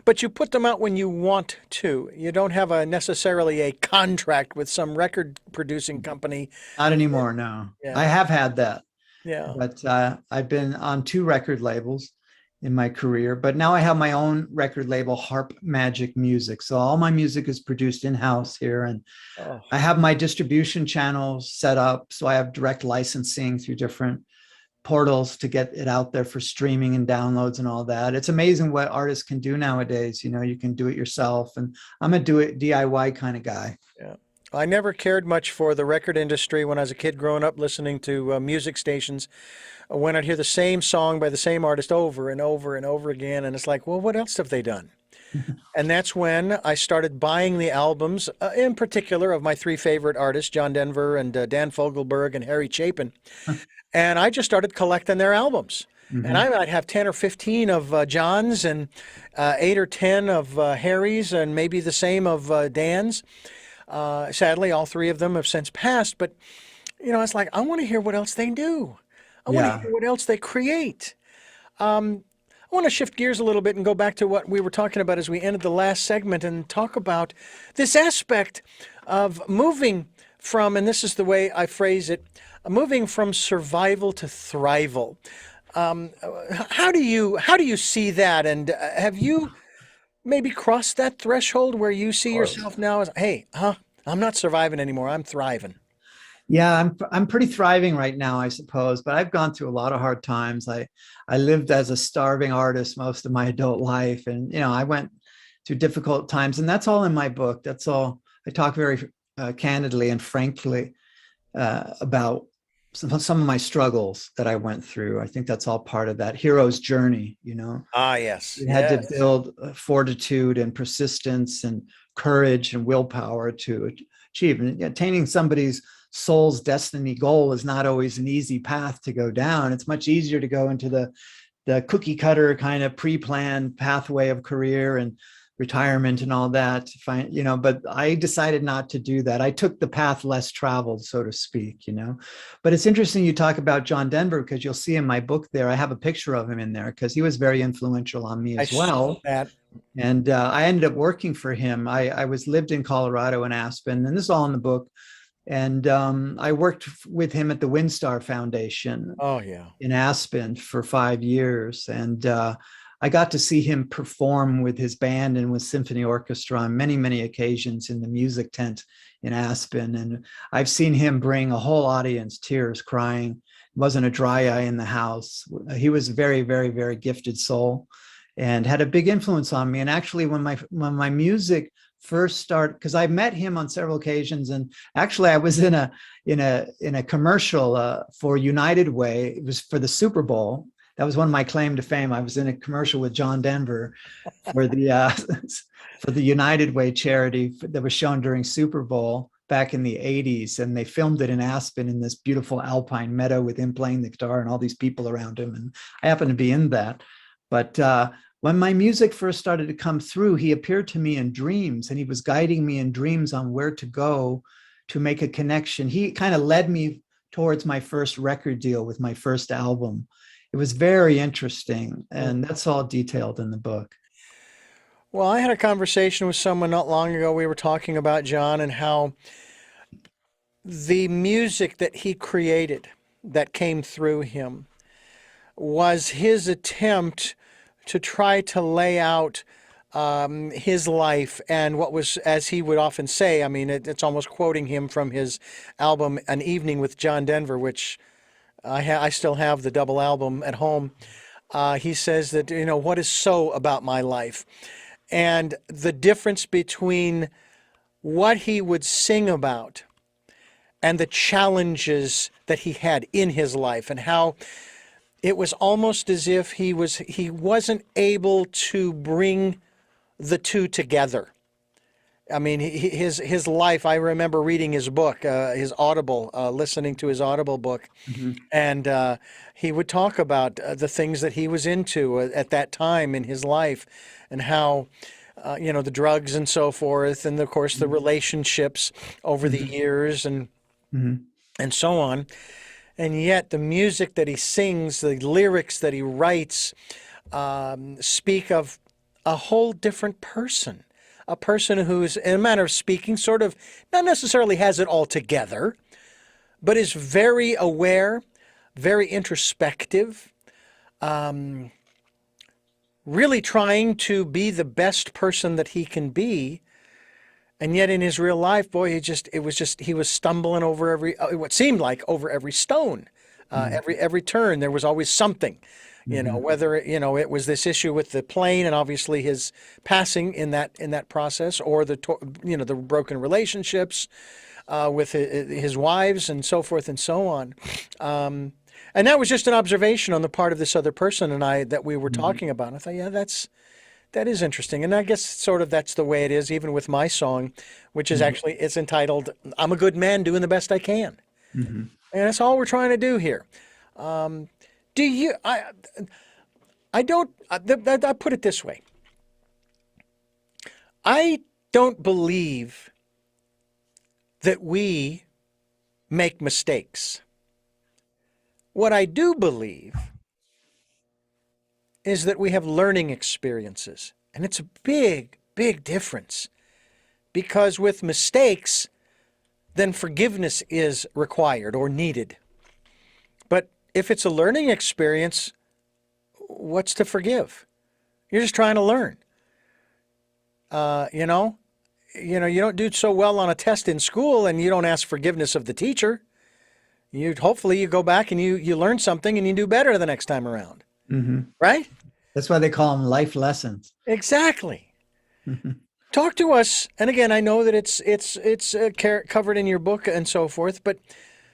A: But you put them out when you want to. You don't have necessarily a contract with some record producing company.
B: Not anymore, no. I
A: Yeah.
B: have had that,
A: Yeah.
B: but I've been on two record labels in my career, but now I have my own record label, Harp Magic Music. So all my music is produced in-house here, and
A: Oh.
B: I have my distribution channels set up. So I have direct licensing through different portals to get it out there for streaming and downloads and all that. It's amazing what artists can do nowadays. You can do it yourself, and I'm a do it DIY kind of guy.
A: Yeah. I never cared much for the record industry when I was a kid growing up listening to music stations. When I'd hear the same song by the same artist over and over and over again, and it's like, well, what else have they done? And that's when I started buying the albums, in particular, of my three favorite artists, John Denver and Dan Fogelberg and Harry Chapin. And I just started collecting their albums. And I
B: Mhm.
A: might have 10 or 15 of John's and 8 or 10 of Harry's and maybe the same of Dan's. Sadly, all three of them have since passed. But, it's like, I want to hear what else they do. I want to
B: Yeah.
A: hear what else they create. I want to shift gears a little bit and go back to what we were talking about as we ended the last segment and talk about this aspect of moving from, and this is the way I phrase it, moving from survival to thrival. How do you see that? And have you maybe crossed that threshold where you
B: Of
A: see
B: course.
A: yourself now as, hey, I'm not surviving anymore. I'm thriving.
B: Yeah, I'm pretty thriving right now, I suppose, but I've gone through a lot of hard times. I lived as a starving artist most of my adult life, and I went through difficult times, and that's all in my book. That's all. I talk very candidly and frankly about some of my struggles that I went through. I think that's all part of that hero's journey.
A: Ah, yes,
B: You had to
A: yes.
B: build fortitude and persistence and courage and willpower to achieve. And attaining somebody's soul's destiny goal is not always an easy path to go down. It's much easier to go into the cookie cutter kind of pre-planned pathway of career and retirement and all that to find, but I decided not to do that. I took the path less traveled, so to speak. But it's interesting you talk about John Denver, because you'll see in my book there, I have a picture of him in there because he was very influential on me
A: I
B: as
A: saw
B: well.
A: that.
B: And I ended up working for him. I was lived in Colorado in Aspen, and this is all in the book. And I worked with him at the WinStar Foundation
A: Oh, yeah.
B: in Aspen for 5 years. And I got to see him perform with his band and with symphony orchestra on many, many occasions in the music tent in Aspen. And I've seen him bring a whole audience, tears, crying. Wasn't a dry eye in the house. He was a very, very, very gifted soul and had a big influence on me. And actually, when my music first started, because I met him on several occasions, and actually I was in a commercial for United Way. It was for the Super Bowl. That was one of my claim to fame. I was in a commercial with John Denver for the for the United Way charity that was shown during Super Bowl back in the 80s. And they filmed it in Aspen in this beautiful alpine meadow with him playing the guitar and all these people around him. And I happened to be in that. But when my music first started to come through, he appeared to me in dreams, and he was guiding me in dreams on where to go to make a connection. He kind of led me towards my first record deal with my first album. It was very interesting, and that's all detailed in the book.
A: Well, I had a conversation with someone not long ago. We were talking about John and how the music that he created that came through him was his attempt to try to lay out his life and what was, as he would often say, I mean, it's almost quoting him from his album An Evening with John Denver, which I still have the double album at home. He says that, what is so about my life? And the difference between what he would sing about and the challenges that he had in his life, and how it was almost as if he wasn't able to bring the two together. I mean, his life, I remember reading his book, his Audible, listening to his Audible book.
B: Mhm.
A: And he would talk about the things that he was into at that time in his life, and how, the drugs and so forth, and of course the relationships over the years,
B: Mhm.
A: and so on. And yet the music that he sings, the lyrics that he writes, speak of a whole different person. A person who's, in a manner of speaking, sort of not necessarily has it all together, but is very aware, very introspective, really trying to be the best person that he can be. And yet in his real life, boy, he was stumbling over what seemed like over every stone,
B: Mhm.
A: every turn. There was always something,
B: Mhm.
A: whether, it was this issue with the plane and obviously his passing in that process, or the broken relationships, with his wives and so forth and so on. And that was just an observation on the part of this other person and I that we were
B: Mhm.
A: talking about. I thought, yeah, that is interesting. And I guess sort of that's the way it is, even with my song, which is
B: Mhm.
A: actually, it's entitled, I'm a Good Man Doing the Best I Can.
B: Mhm.
A: And that's all we're trying to do here. Do you, I don't, I put it this way. I don't believe that we make mistakes. What I do believe is that we have learning experiences. And it's a big, big difference, because with mistakes, then forgiveness is required or needed. But if it's a learning experience, what's to forgive? You're just trying to learn. Uh, you know, you don't do so well on a test in school and you don't ask forgiveness of the teacher. Hopefully you go back and you learn something and you do better the next time around,
B: Mhm.
A: right?
B: That's why they call them life lessons.
A: Exactly.
B: Mhm.
A: Talk to us. And again, I know that it's covered in your book and so forth, but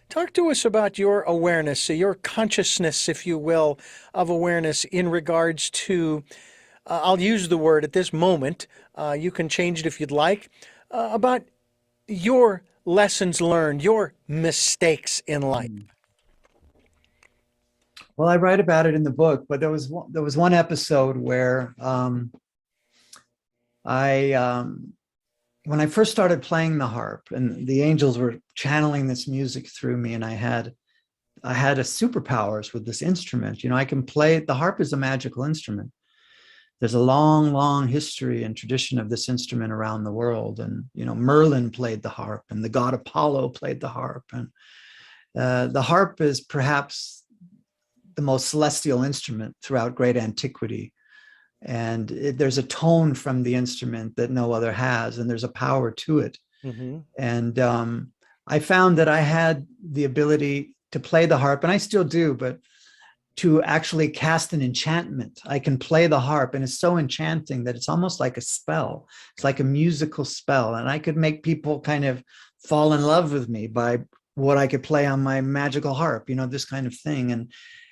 A: talk to us about your awareness, so your consciousness, if you will, of awareness in regards to, I'll use the word at this moment, you can change it if you'd like, about your lessons learned, your mistakes in life.
B: Mhm. Well, I write about it in the book, but there was one episode where I when I first started playing the harp and the angels were channeling this music through me, and I had a superpowers with this instrument. I can play. The harp is a magical instrument. There's a long, long history and tradition of this instrument around the world. And Merlin played the harp, and the god Apollo played the harp, and the harp is perhaps the most celestial instrument throughout great antiquity. And there's a tone from the instrument that no other has, and there's a power to it.
A: Mm-hmm.
B: And I found that I had the ability to play the harp, and I still do, but to actually cast an enchantment. I can play the harp, and it's so enchanting that it's almost like a spell. It's like a musical spell. And I could make people kind of fall in love with me by what I could play on my magical harp, this kind of thing.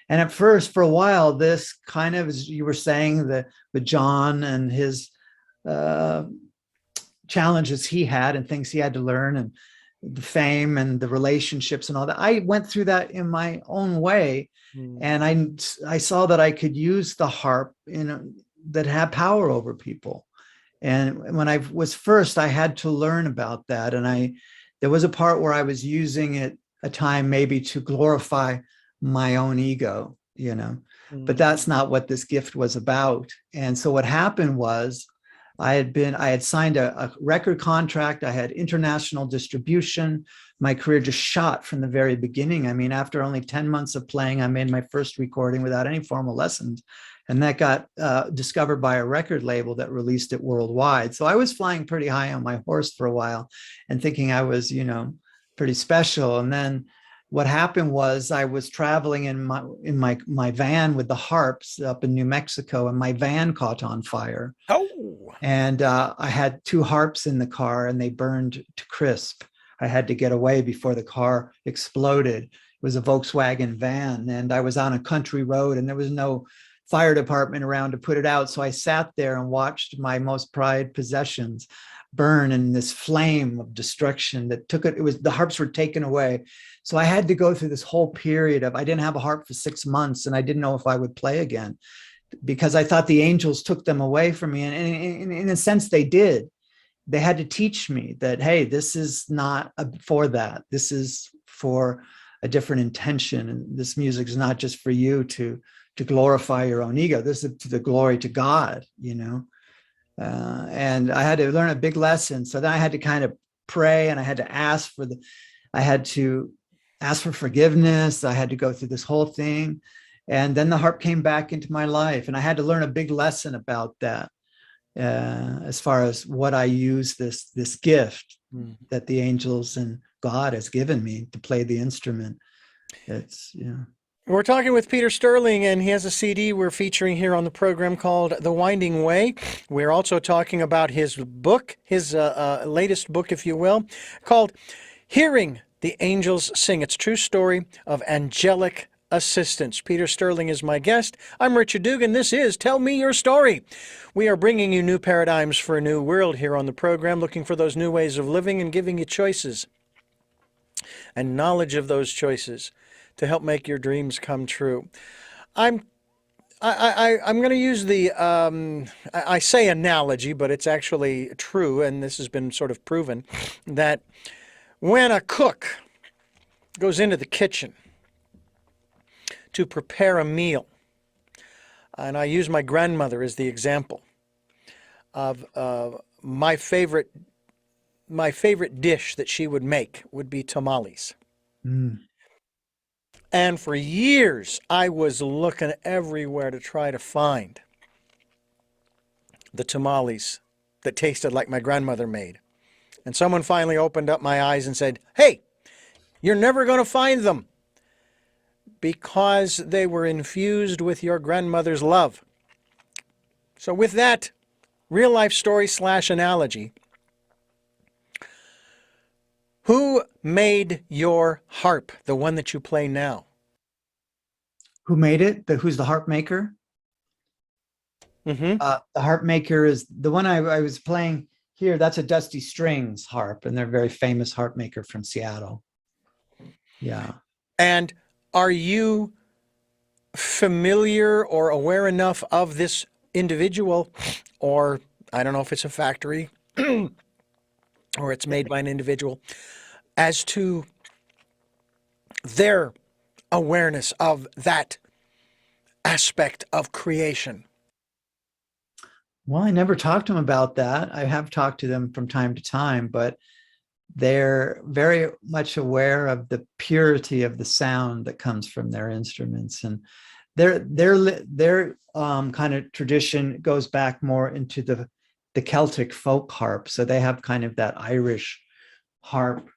B: And at first, for a while, this kind of, as you were saying, with John and his uh, challenges he had and things he had to learn, and the fame and the relationships and all that. I went through that in my own way, and I saw that I could use the harp that had power over people. And when I was first, I had to learn about that, and there was a part where I was using it a time maybe to glorify my own ego. But that's not what this gift was about. And so what happened was I had signed a record contract. I had international distribution. My career just shot from the very beginning. I mean, after only 10 months of playing, I made my first recording without any formal lessons And that got discovered by a record label that released it worldwide. So I was flying pretty high on my horse for a while and thinking I was, pretty special. And then what happened was I was traveling in my van with the harps up in New Mexico, and my van caught on fire.
A: Oh,
B: And I had two harps in the car, and they burned to crisp. I had to get away before the car exploded. It was a Volkswagen van, and I was on a country road, and there was no fire department around to put it out. So I sat there and watched my most prized possessions burn in this flame of destruction that took it. It was, the harps were taken away. So I had to go through this whole period of, I didn't have a harp for 6 months, and I didn't know if I would play again because I thought the angels took them away from me. And in a sense, they did. They had to teach me that, hey, this is not for that. This is for a different intention. And this music is not just for you to glorify your own ego. This is to the glory to God, and I had to learn a big lesson. So then I had to kind of pray, and I had to ask for forgiveness. I had to go through this whole thing. And then the harp came back into my life, and I had to learn a big lesson about that, as far as what I use this gift that the angels and God has given me to play the instrument. It's,
A: We're talking with Peter Sterling, and he has a CD we're featuring here on the program called The Winding Way. We're also talking about his book, his latest book, if you will, called Hearing the Angels Sing. It's a true story of angelic assistance. Peter Sterling is my guest. I'm Richard Dugan. This is Tell Me Your Story. We are bringing you new paradigms for a new world here on the program, looking for those new ways of living and giving you choices and knowledge of those choices to help make your dreams come true. I'm going to use the, I say analogy, but it's actually true, and this has been sort of proven, that when a cook goes into the kitchen to prepare a meal, and I use my grandmother as the example of my favorite dish that she would make would be tamales. And for years, I was looking everywhere to try to find the tamales that tasted like my grandmother made. And someone finally opened up my eyes and said, hey, you're never going to find them because they were infused with your grandmother's love. So with that real life story / analogy, who made your harp, the one that you play now?
B: Who made it? Who's the harp maker?
A: Mm-hmm.
B: The harp maker is the one I was playing here. That's a Dusty Strings harp, and they're a very famous harp maker from Seattle. Yeah.
A: And are you familiar or aware enough of this individual, or I don't know if it's a factory or it's made by an individual, as to their awareness of that aspect of creation?
B: Well, I never talked to them about that. I have talked to them from time to time, but they're very much aware of the purity of the sound that comes from their instruments, and their kind of tradition goes back more into the Celtic folk harp. So they have kind of that Irish harp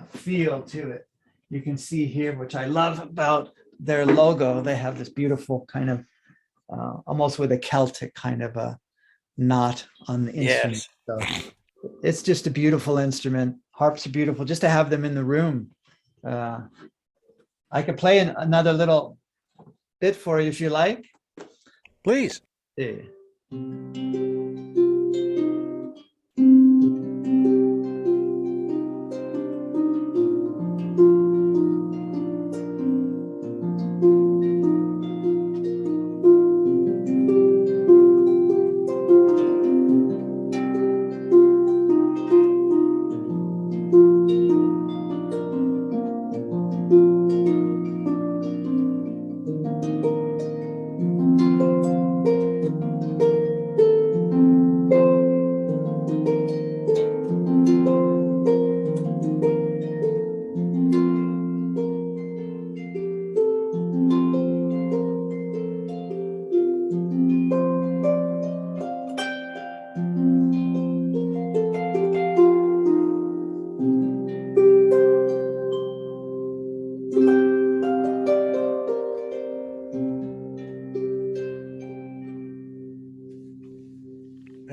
B: feel to it. You can see here, which I love about their logo, they have this beautiful kind of almost with a Celtic kind of a knot on the instrument.
A: Yes.
B: So it's just a beautiful instrument. Harps are beautiful. Just to have them in the room. I could play another little bit for you if you like.
A: Please.
B: Yeah.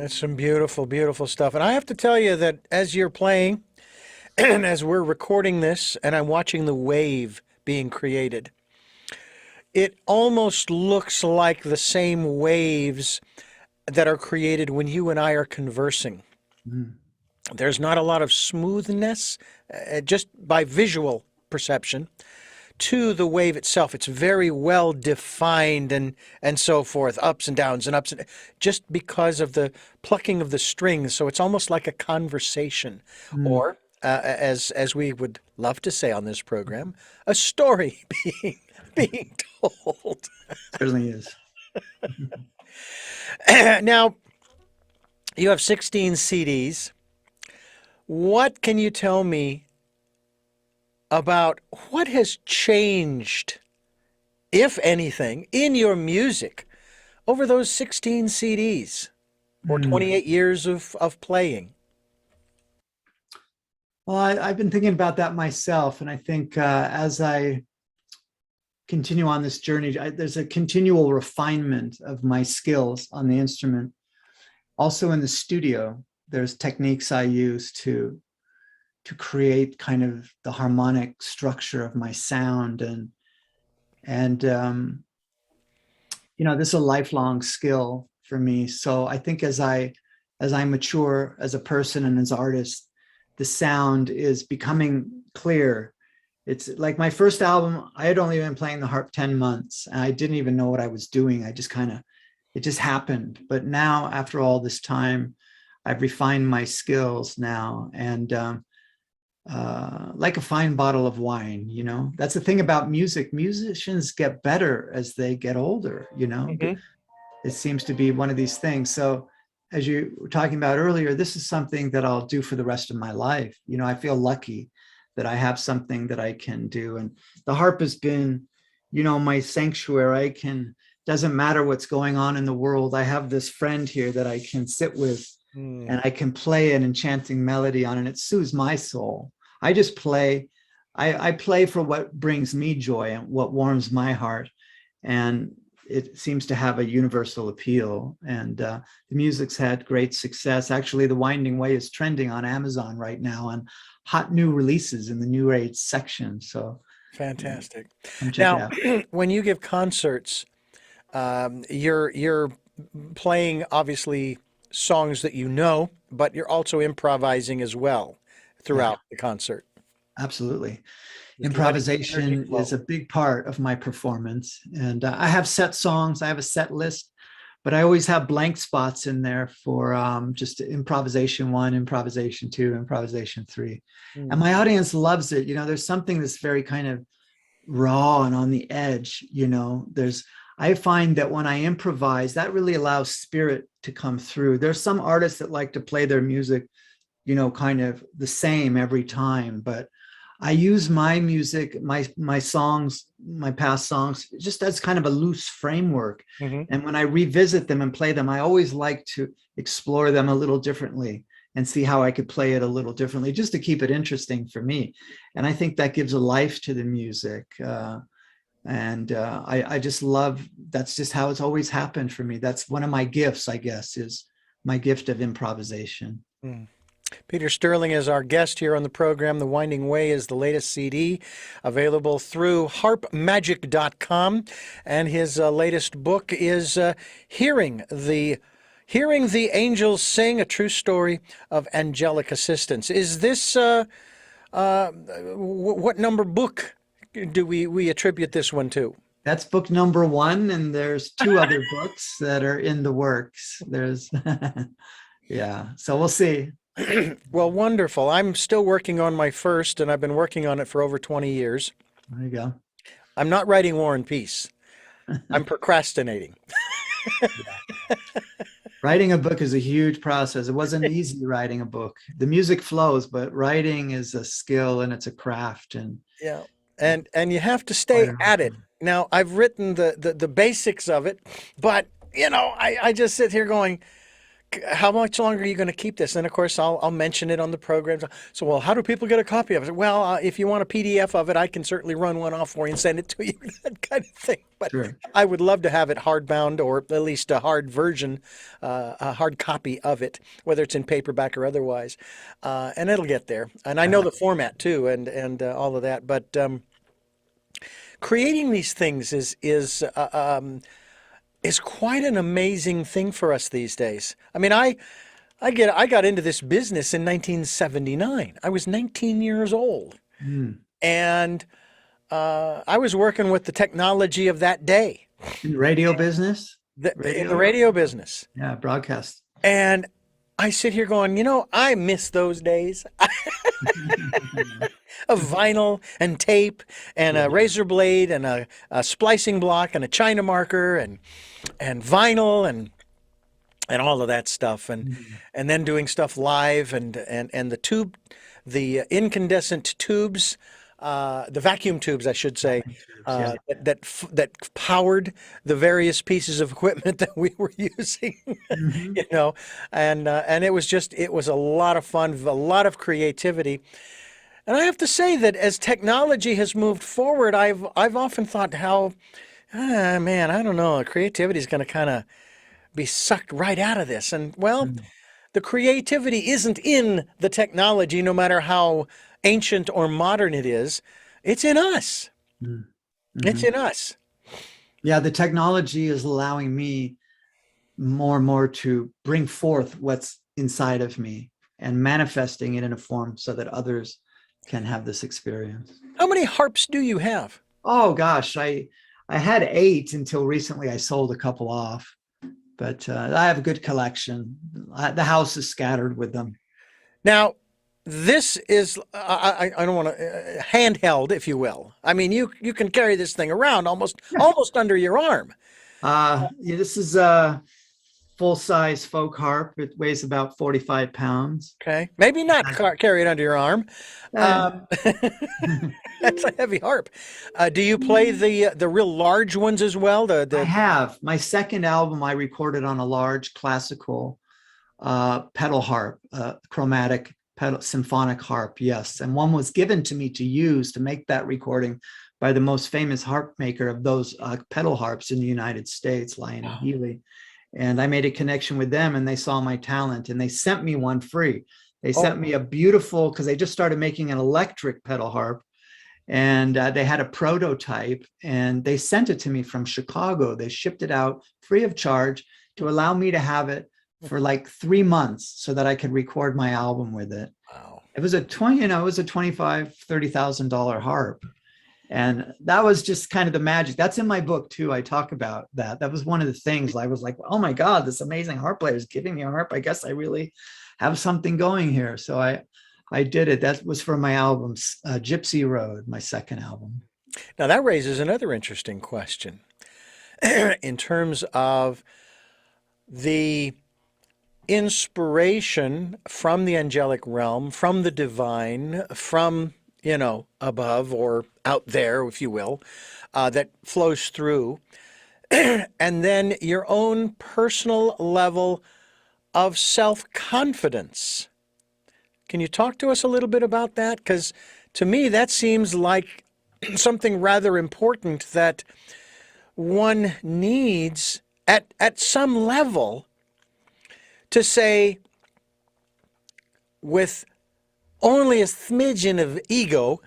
A: That's some beautiful, beautiful stuff. And I have to tell you that as you're playing, and as we're recording this, and I'm watching the wave being created, it almost looks like the same waves that are created when you and I are conversing.
B: Mm.
A: There's not a lot of smoothness, just by visual perception, to the wave itself. It's very well defined and so forth, ups and downs and ups and just because of the plucking of the strings. So it's almost like a conversation,
B: Mm.
A: or as we would love to say on this program, a story being told.
B: Certainly is.
A: Now you have 16 CDs. What can you tell me about what has changed, if anything, in your music over those 16 CDs or
B: Mm.
A: 28 years of playing?
B: Well, I've been thinking about that myself, and I think as I continue on this journey, there's a continual refinement of my skills on the instrument. Also in the studio, there's techniques I use to create kind of the harmonic structure of my sound, and this is a lifelong skill for me. So I think as I mature as a person and as an artist, the sound is becoming clear. It's like my first album, I had only been playing the harp 10 months and I didn't even know what I was doing. It just happened. But now, after all this time, I've refined my skills now, and like a fine bottle of wine, that's the thing about music. Musicians get better as they get older,
A: Mhm.
B: it seems to be one of these things. So as you were talking about earlier, this is something that I'll do for the rest of my life. I feel lucky that I have something that I can do. And the harp has been, my sanctuary. Doesn't matter what's going on in the world. I have this friend here that I can sit with
A: Mm.
B: and I can play an enchanting melody on, and it soothes my soul. I just play. I play for what brings me joy and what warms my heart. And it seems to have a universal appeal. And the music's had great success. Actually, The Winding Way is trending on Amazon right now on hot new releases in the New Age section. So
A: Fantastic.
B: come check it
A: Now,
B: out.
A: when you give concerts, you're playing obviously songs that you know, but you're also improvising as well
B: Yeah,
A: throughout the concert.
B: absolutely.
A: Just letting the energy
B: Improvisation
A: flow.
B: is a big part of my performance. And I have set songs, I have a set list, but I always have blank spots in there for just improvisation one, improvisation two, improvisation three. And
A: Mm.
B: my audience loves it. There's something that's very kind of raw and on the edge. I find that when I improvise, that really allows spirit to come through. There's some artists that like to play their music, kind of the same every time, but I use my music, my songs, my past songs, just as kind of a loose framework.
A: Mhm.
B: And when I revisit them and play them, I always like to explore them a little differently and see how I could play it a little differently, just to keep it interesting for me. And I think that gives a life to the music. And I just love, that's just how it's always happened for me. That's one of my gifts, I guess, is my gift of improvisation.
A: Mm. Peter Sterling is our guest here on the program. The Winding Way is the latest CD available through harpmagic.com. And his latest book is Hearing the Angels Sing, a true story of angelic assistance. Is this, what number book do we attribute this one to?
B: That's book number one, and there's two other books that are in the works. There's, yeah, so we'll see.
A: Well, wonderful. I'm still working on my first, and I've been working on it for over 20 years.
B: There you go.
A: I'm not writing War and Peace. I'm procrastinating.
B: Writing a book is a huge process. It wasn't easy writing a book. The music flows, but writing is a skill and it's a craft, and
A: Yeah. And you have to
B: quite
A: stay at it. Now, I've written the basics of it, but I just sit here going, how much longer are you going to keep this? And of course, I'll mention it on the program. So, well, how do people get a copy of it? Well, if you want a PDF of it, I can certainly run one off for you and send it to you, that kind of thing. But
B: Sure.
A: I would love to have it hardbound, or at least a hard version, a hard copy of it, whether it's in paperback or otherwise. And it'll get there. And I know the format too, and all of that. But creating these things is quite an amazing thing for us these days. I mean, I got into this business in 1979. I was 19 years old,
B: Mm.
A: and I was working with the technology of that day,
B: In the radio business?
A: in the radio business.
B: Yeah, broadcast.
A: And I sit here going, I miss those days of vinyl and tape and a razor blade and a splicing block and a China marker and vinyl and all of that stuff, and then doing stuff live, and the incandescent tubes, the vacuum tubes, I should say,
B: Yeah.
A: that powered the various pieces of equipment that we were using,
B: Mhm.
A: and it was a lot of fun, a lot of creativity. And I have to say that as technology has moved forward, I've often thought how, man, I don't know, creativity is going to kind of be sucked right out of this. And well,
B: Mm.
A: the creativity isn't in the technology, no matter how ancient or modern it is. It's in us.
B: Mm.
A: It's
B: Mhm.
A: in us.
B: Yeah, the technology is allowing me more and more to bring forth what's inside of me and manifesting it in a form so that others can have this experience.
A: How many harps do you have?
B: Oh gosh, I had 8 until recently. I sold a couple off, but I have a good collection. The house is scattered with them.
A: Now, this is, I don't want to, handheld, if you will. I mean, you can carry this thing around almost under your arm.
B: Yeah, this is a full-size folk harp. It weighs about 45 pounds.
A: Okay. Maybe not carry it under your arm.
B: Uh,
A: That's a heavy harp. Do you play the real large ones as well?
B: I have. My second album I recorded on a large classical pedal harp, chromatic pedal symphonic harp, yes. And one was given to me to use to make that recording by the most famous harp maker of those pedal harps in the United States, Lionel Healy. And I made a connection with them, and they saw my talent, and they sent me one free. They sent me a beautiful, because they just started making an electric pedal harp, and they had a prototype, and they sent it to me from Chicago. They shipped it out free of charge to allow me to have it for like 3 months so that I could record my album with it.
A: Wow.
B: It was a $25,000, $30,000 harp. And that was just kind of the magic. That's in my book too. I talk about that. That was one of the things I was like, oh my God, this amazing harp player is giving me a harp. I guess I really have something going here. So I did it. That was for my album, Gypsy Road, my second album.
A: Now that raises another interesting question in terms of the inspiration from the angelic realm, from the divine, from above or out there, if you will, that flows through, and then your own personal level of self-confidence. Can you talk to us a little bit about that? Because to me, that seems like something rather important that one needs at some level to say, with only a smidgen of ego,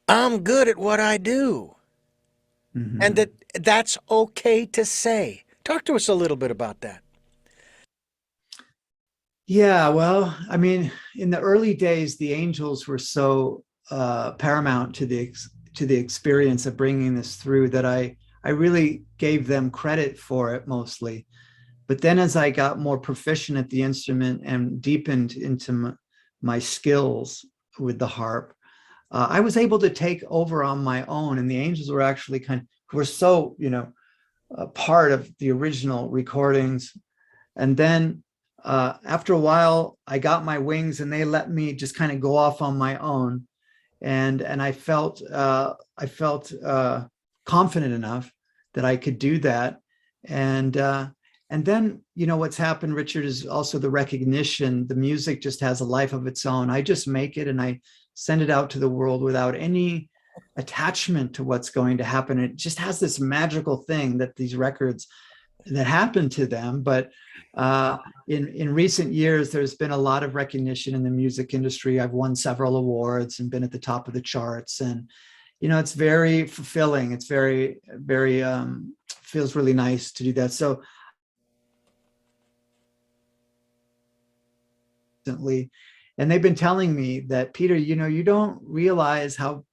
A: I'm good at what I do.
B: Mhm.
A: And that's okay to say. Talk to us a little bit about that.
B: Yeah, well, I mean, in the early days, the Angels were so paramount to the experience of bringing this through that I really gave them credit for it mostly. But then as I got more proficient at the instrument and deepened into my skills with the harp, I was able to take over on my own. And the Angels were actually were so, a part of the original recordings. And then after a while, I got my wings and they let me just kind of go off on my own. And I felt confident enough that I could do that. And And then, what's happened, Richard, is also the recognition. The music just has a life of its own. I just make it and I send it out to the world without any attachment to what's going to happen. It just has this magical thing that these records that happen to them. But in recent years, there's been a lot of recognition in the music industry. I've won several awards and been at the top of the charts, and it's very fulfilling. It's very, very feels really nice to do that. So, and they've been telling me that, Peter, you don't realize how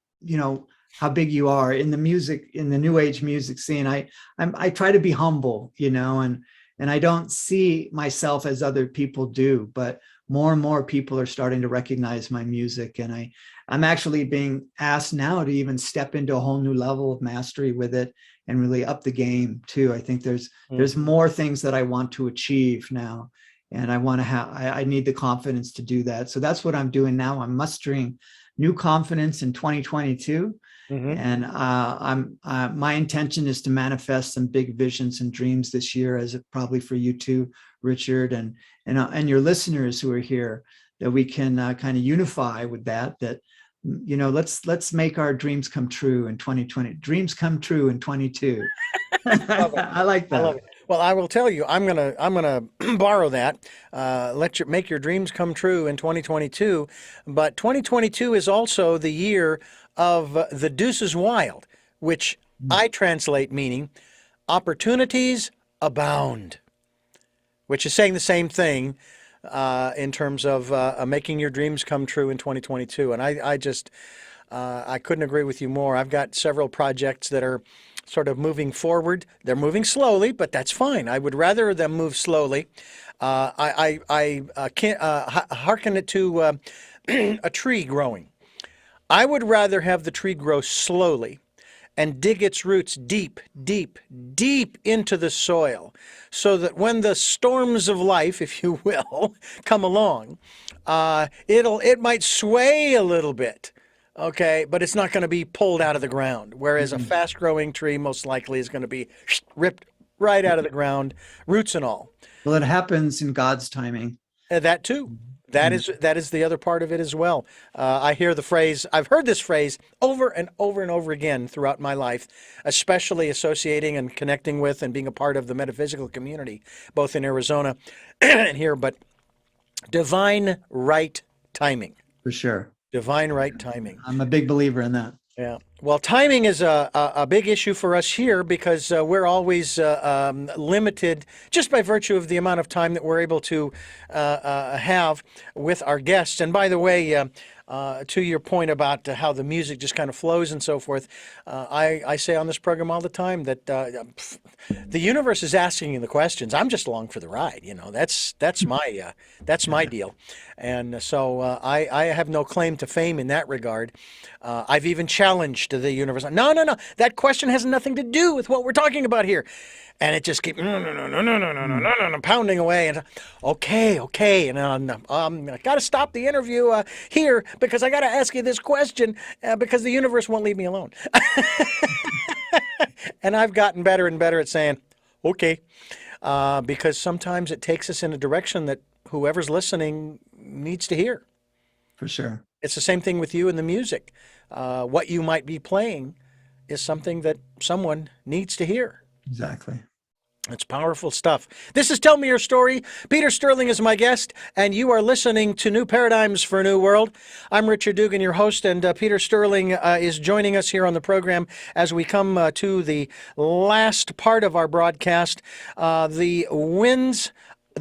B: big you are in the new age music scene. I try to be humble, and I don't see myself as other people do, but more and more people are starting to recognize my music. And I'm actually being asked now to even step into a whole new level of mastery with it and really up the game too. I think there's more things that I want to achieve now. And I need the confidence to do that. So that's what I'm doing now. I'm mustering new confidence in 2022. And my intention is to manifest some big visions and dreams this year, as it probably for you too, Richard, and your listeners who are here, that we can kind of unify with that. Let's make our dreams come true in 2020. Dreams come true in 22. I like that.
A: I love it. Well, I will tell you, I'm gonna borrow that. Make your dreams come true in 2022. But 2022 is also the year of the Deuce is Wild, which I translate meaning opportunities abound, which is saying the same thing in terms of making your dreams come true in 2022. And I couldn't agree with you more. I've got several projects that are sort of moving forward. They're moving slowly, but that's fine. I would rather them move slowly. I can't hearken it to a tree growing. I would rather have the tree grow slowly and dig its roots deep, deep, deep into the soil, so that when the storms of life, if you will, come along, it might sway a little bit. Okay, but it's not going to be pulled out of the ground. Whereas a fast-growing tree most likely is going to be ripped right out of the ground, roots and all.
B: Well, it happens in God's timing.
A: That too. That is the other part of it as well. I hear the phrase, I've heard this phrase over and over and over again throughout my life, especially associating and connecting with and being a part of the metaphysical community, both in Arizona and here, but divine right timing.
B: For sure.
A: Divine right timing.
B: I'm a big believer in that.
A: Yeah. Well, timing is a big issue for us here because we're always limited just by virtue of the amount of time that we're able to have with our guests. And by the way, to your point about how the music just kind of flows and so forth, I say on this program all the time that the universe is asking you the questions. I'm just along for the ride. That's my deal. And so I have no claim to fame in that regard. I've even challenged the universe. No. That question has nothing to do with what we're talking about here. And it just keeps no, pounding away. And okay. And I got to stop the interview here because I got to ask you this question because the universe won't leave me alone. And I've gotten better and better at saying, okay, because sometimes it takes us in a direction that whoever's listening needs to hear.
B: For sure.
A: It's the same thing with you and the music. What you might be playing is something that someone needs to hear.
B: Exactly.
A: It's powerful stuff. This is Tell Me Your Story. Peter Sterling is my guest, and you are listening to New Paradigms for a New World. I'm Richard Dugan, your host, and Peter Sterling is joining us here on the program as we come to the last part of our broadcast. The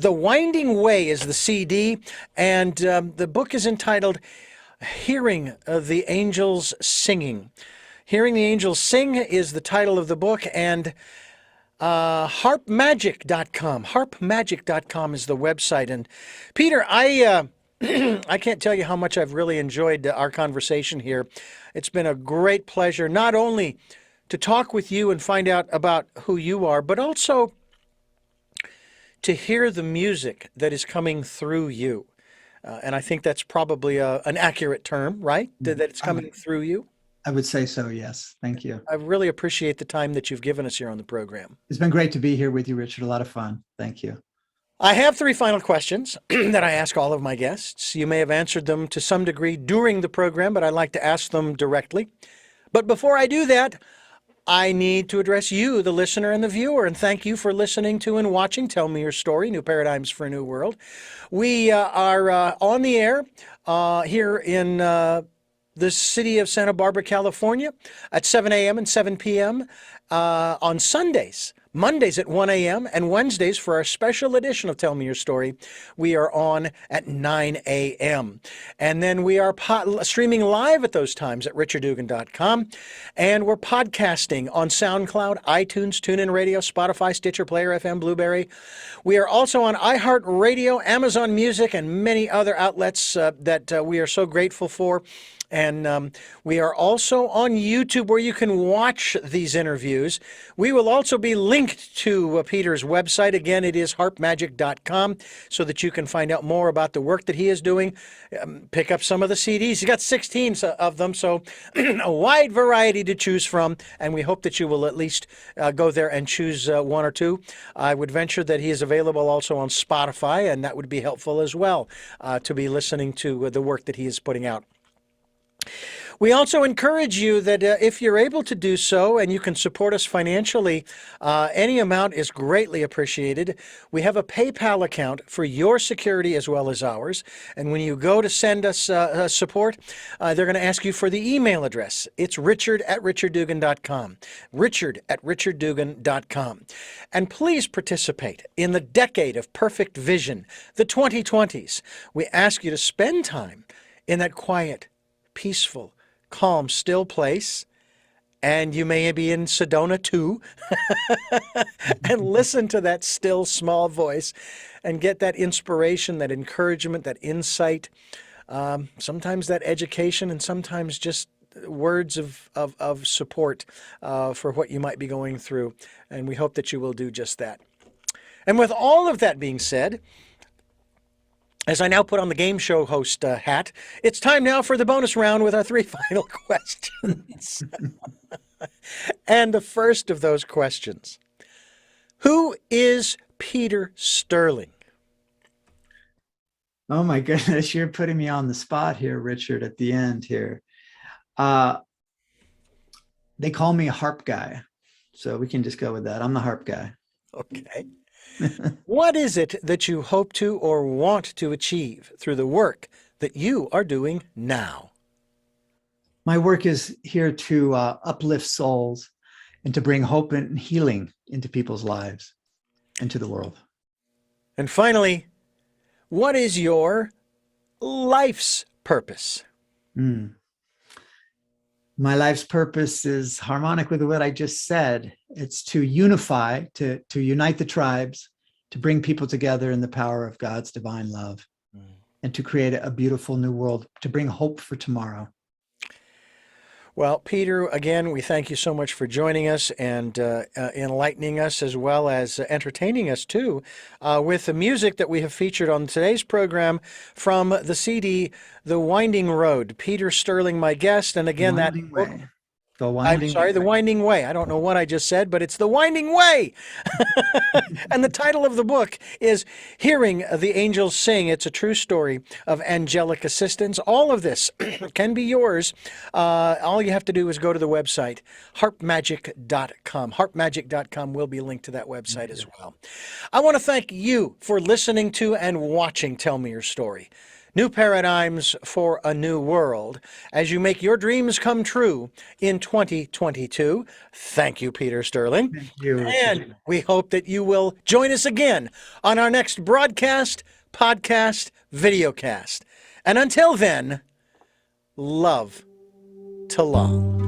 A: Winding Way is the CD, and the book is entitled Hearing the Angels Singing. Hearing the Angels Sing is the title of the book, and harpmagic.com. Harpmagic.com is the website. And Peter, I can't tell you how much I've really enjoyed our conversation here. It's been a great pleasure not only to talk with you and find out about who you are, but also to hear the music that is coming through you. And I think that's probably an accurate term, right? That it's coming through you.
B: I would say so, yes. Thank you.
A: I really appreciate the time that you've given us here on the program.
B: It's been great to be here with you, Richard. A lot of fun. Thank you.
A: I have three final questions that I ask all of my guests. You may have answered them to some degree during the program, but I'd like to ask them directly. But before I do that, I need to address you, the listener and the viewer, and thank you for listening to and watching Tell Me Your Story, New Paradigms for a New World. We are on the air here in the city of Santa Barbara, California at 7 a.m. and 7 p.m. On Sundays. Mondays at 1 a.m. and Wednesdays for our special edition of Tell Me Your Story, we are on at 9 a.m. And then we are streaming live at those times at richarddugan.com. And we're podcasting on SoundCloud, iTunes, TuneIn Radio, Spotify, Stitcher, Player FM, Blueberry. We are also on iHeartRadio, Amazon Music, and many other outlets that we are so grateful for. And we are also on YouTube where you can watch these interviews. We will also be linked to Peter's website. Again, it is harpmagic.com so that you can find out more about the work that he is doing. Pick up some of the CDs. He's got 16 of them, so a wide variety to choose from. And we hope that you will at least go there and choose one or two. I would venture that he is available also on Spotify, and that would be helpful as well to be listening to the work that he is putting out. We also encourage you that if you're able to do so and you can support us financially, any amount is greatly appreciated. We have a PayPal account for your security as well as ours. And when you go to send us support, they're going to ask you for the email address. It's richard@richarddugan.com. richard@richarddugan.com. And please participate in the decade of perfect vision, the 2020s. We ask you to spend time in that quiet, peaceful, calm, still place, and you may be in Sedona too, and listen to that still small voice and get that inspiration, that encouragement, that insight, sometimes that education, and sometimes just words of support for what you might be going through. And we hope that you will do just that. And with all of that being said, as I now put on the game show host hat, it's time now for the bonus round with our three final questions. And the first of those questions, who is Peter Sterling?
B: Oh my goodness, you're putting me on the spot here, Richard, at the end here. They call me a harp guy, so we can just go with that. I'm the harp guy.
A: Okay. What is it that you hope to or want to achieve through the work that you are doing now?
B: My work is here to uplift souls and to bring hope and healing into people's lives and to the world.
A: And finally, what is your life's purpose?
B: My life's purpose is harmonic with what I just said. It's to unify, to unite the tribes, to bring people together in the power of God's divine love, and to create a beautiful new world, to bring hope for tomorrow.
A: Well, Peter, again, we thank you so much for joining us and enlightening us as well as entertaining us too with the music that we have featured on today's program from the CD, The Winding Road. Peter Sterling, my guest, and again, that book,
B: The Winding Way.
A: The Winding Way. I don't know what I just said, but it's The Winding Way. And the title of the book is Hearing the Angels Sing. It's a true story of angelic assistance. All of this can be yours. All you have to do is go to the website, harpmagic.com. Harpmagic.com will be linked to that website as well. I want to thank you for listening to and watching Tell Me Your Story. New paradigms for a new world as you make your dreams come true in 2022. Thank you, Peter Sterling.
B: Thank you.
A: And we hope that you will join us again on our next broadcast, podcast, videocast. And until then, love to long.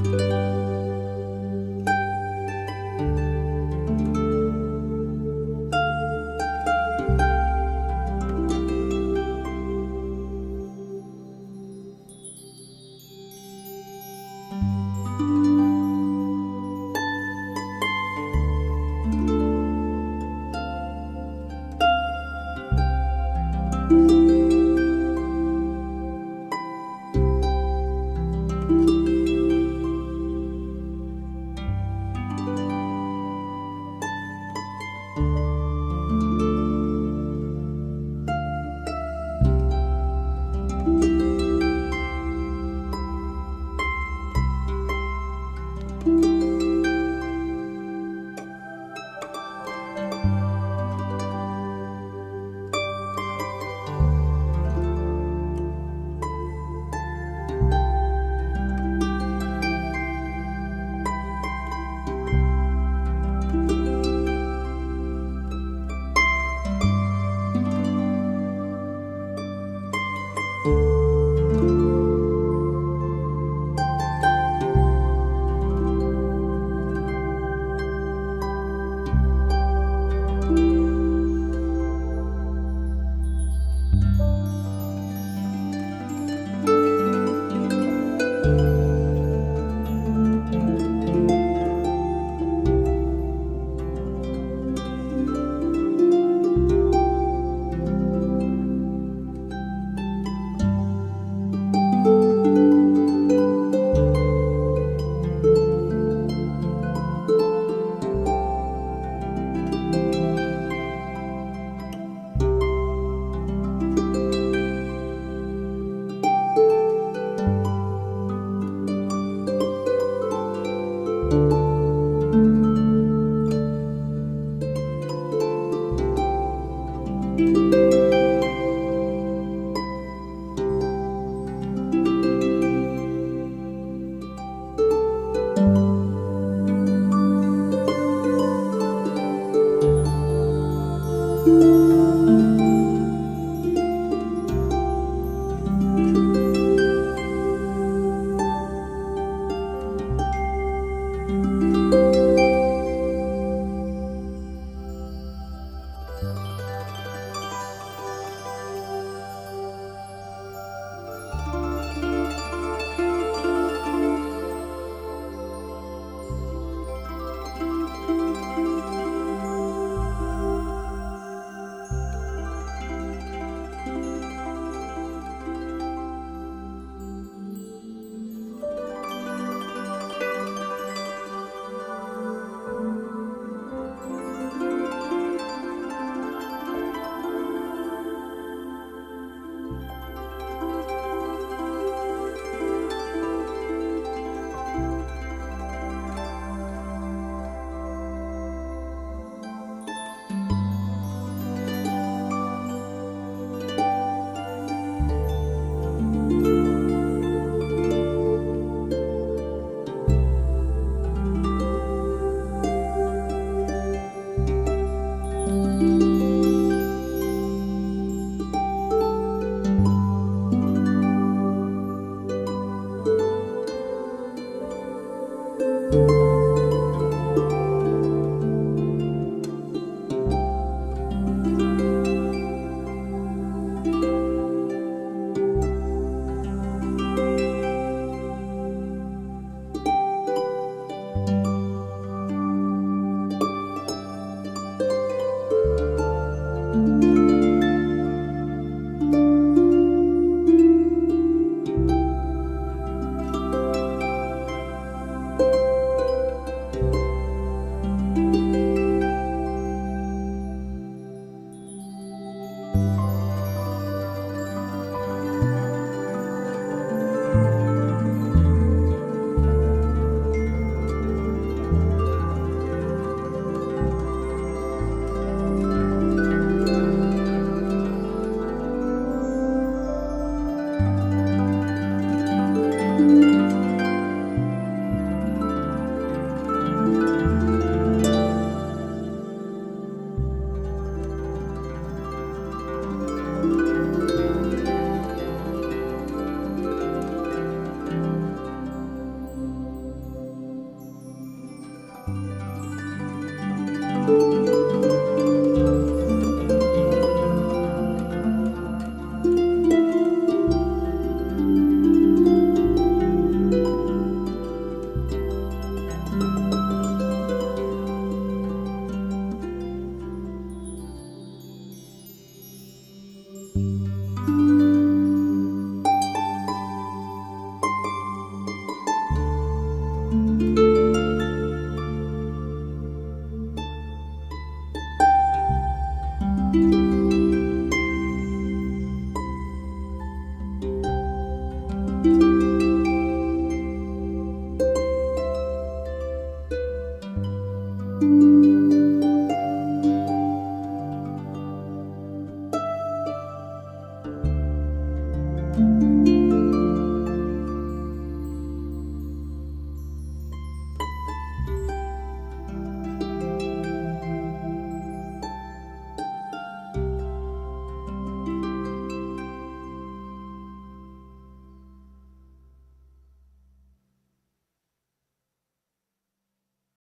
A: you.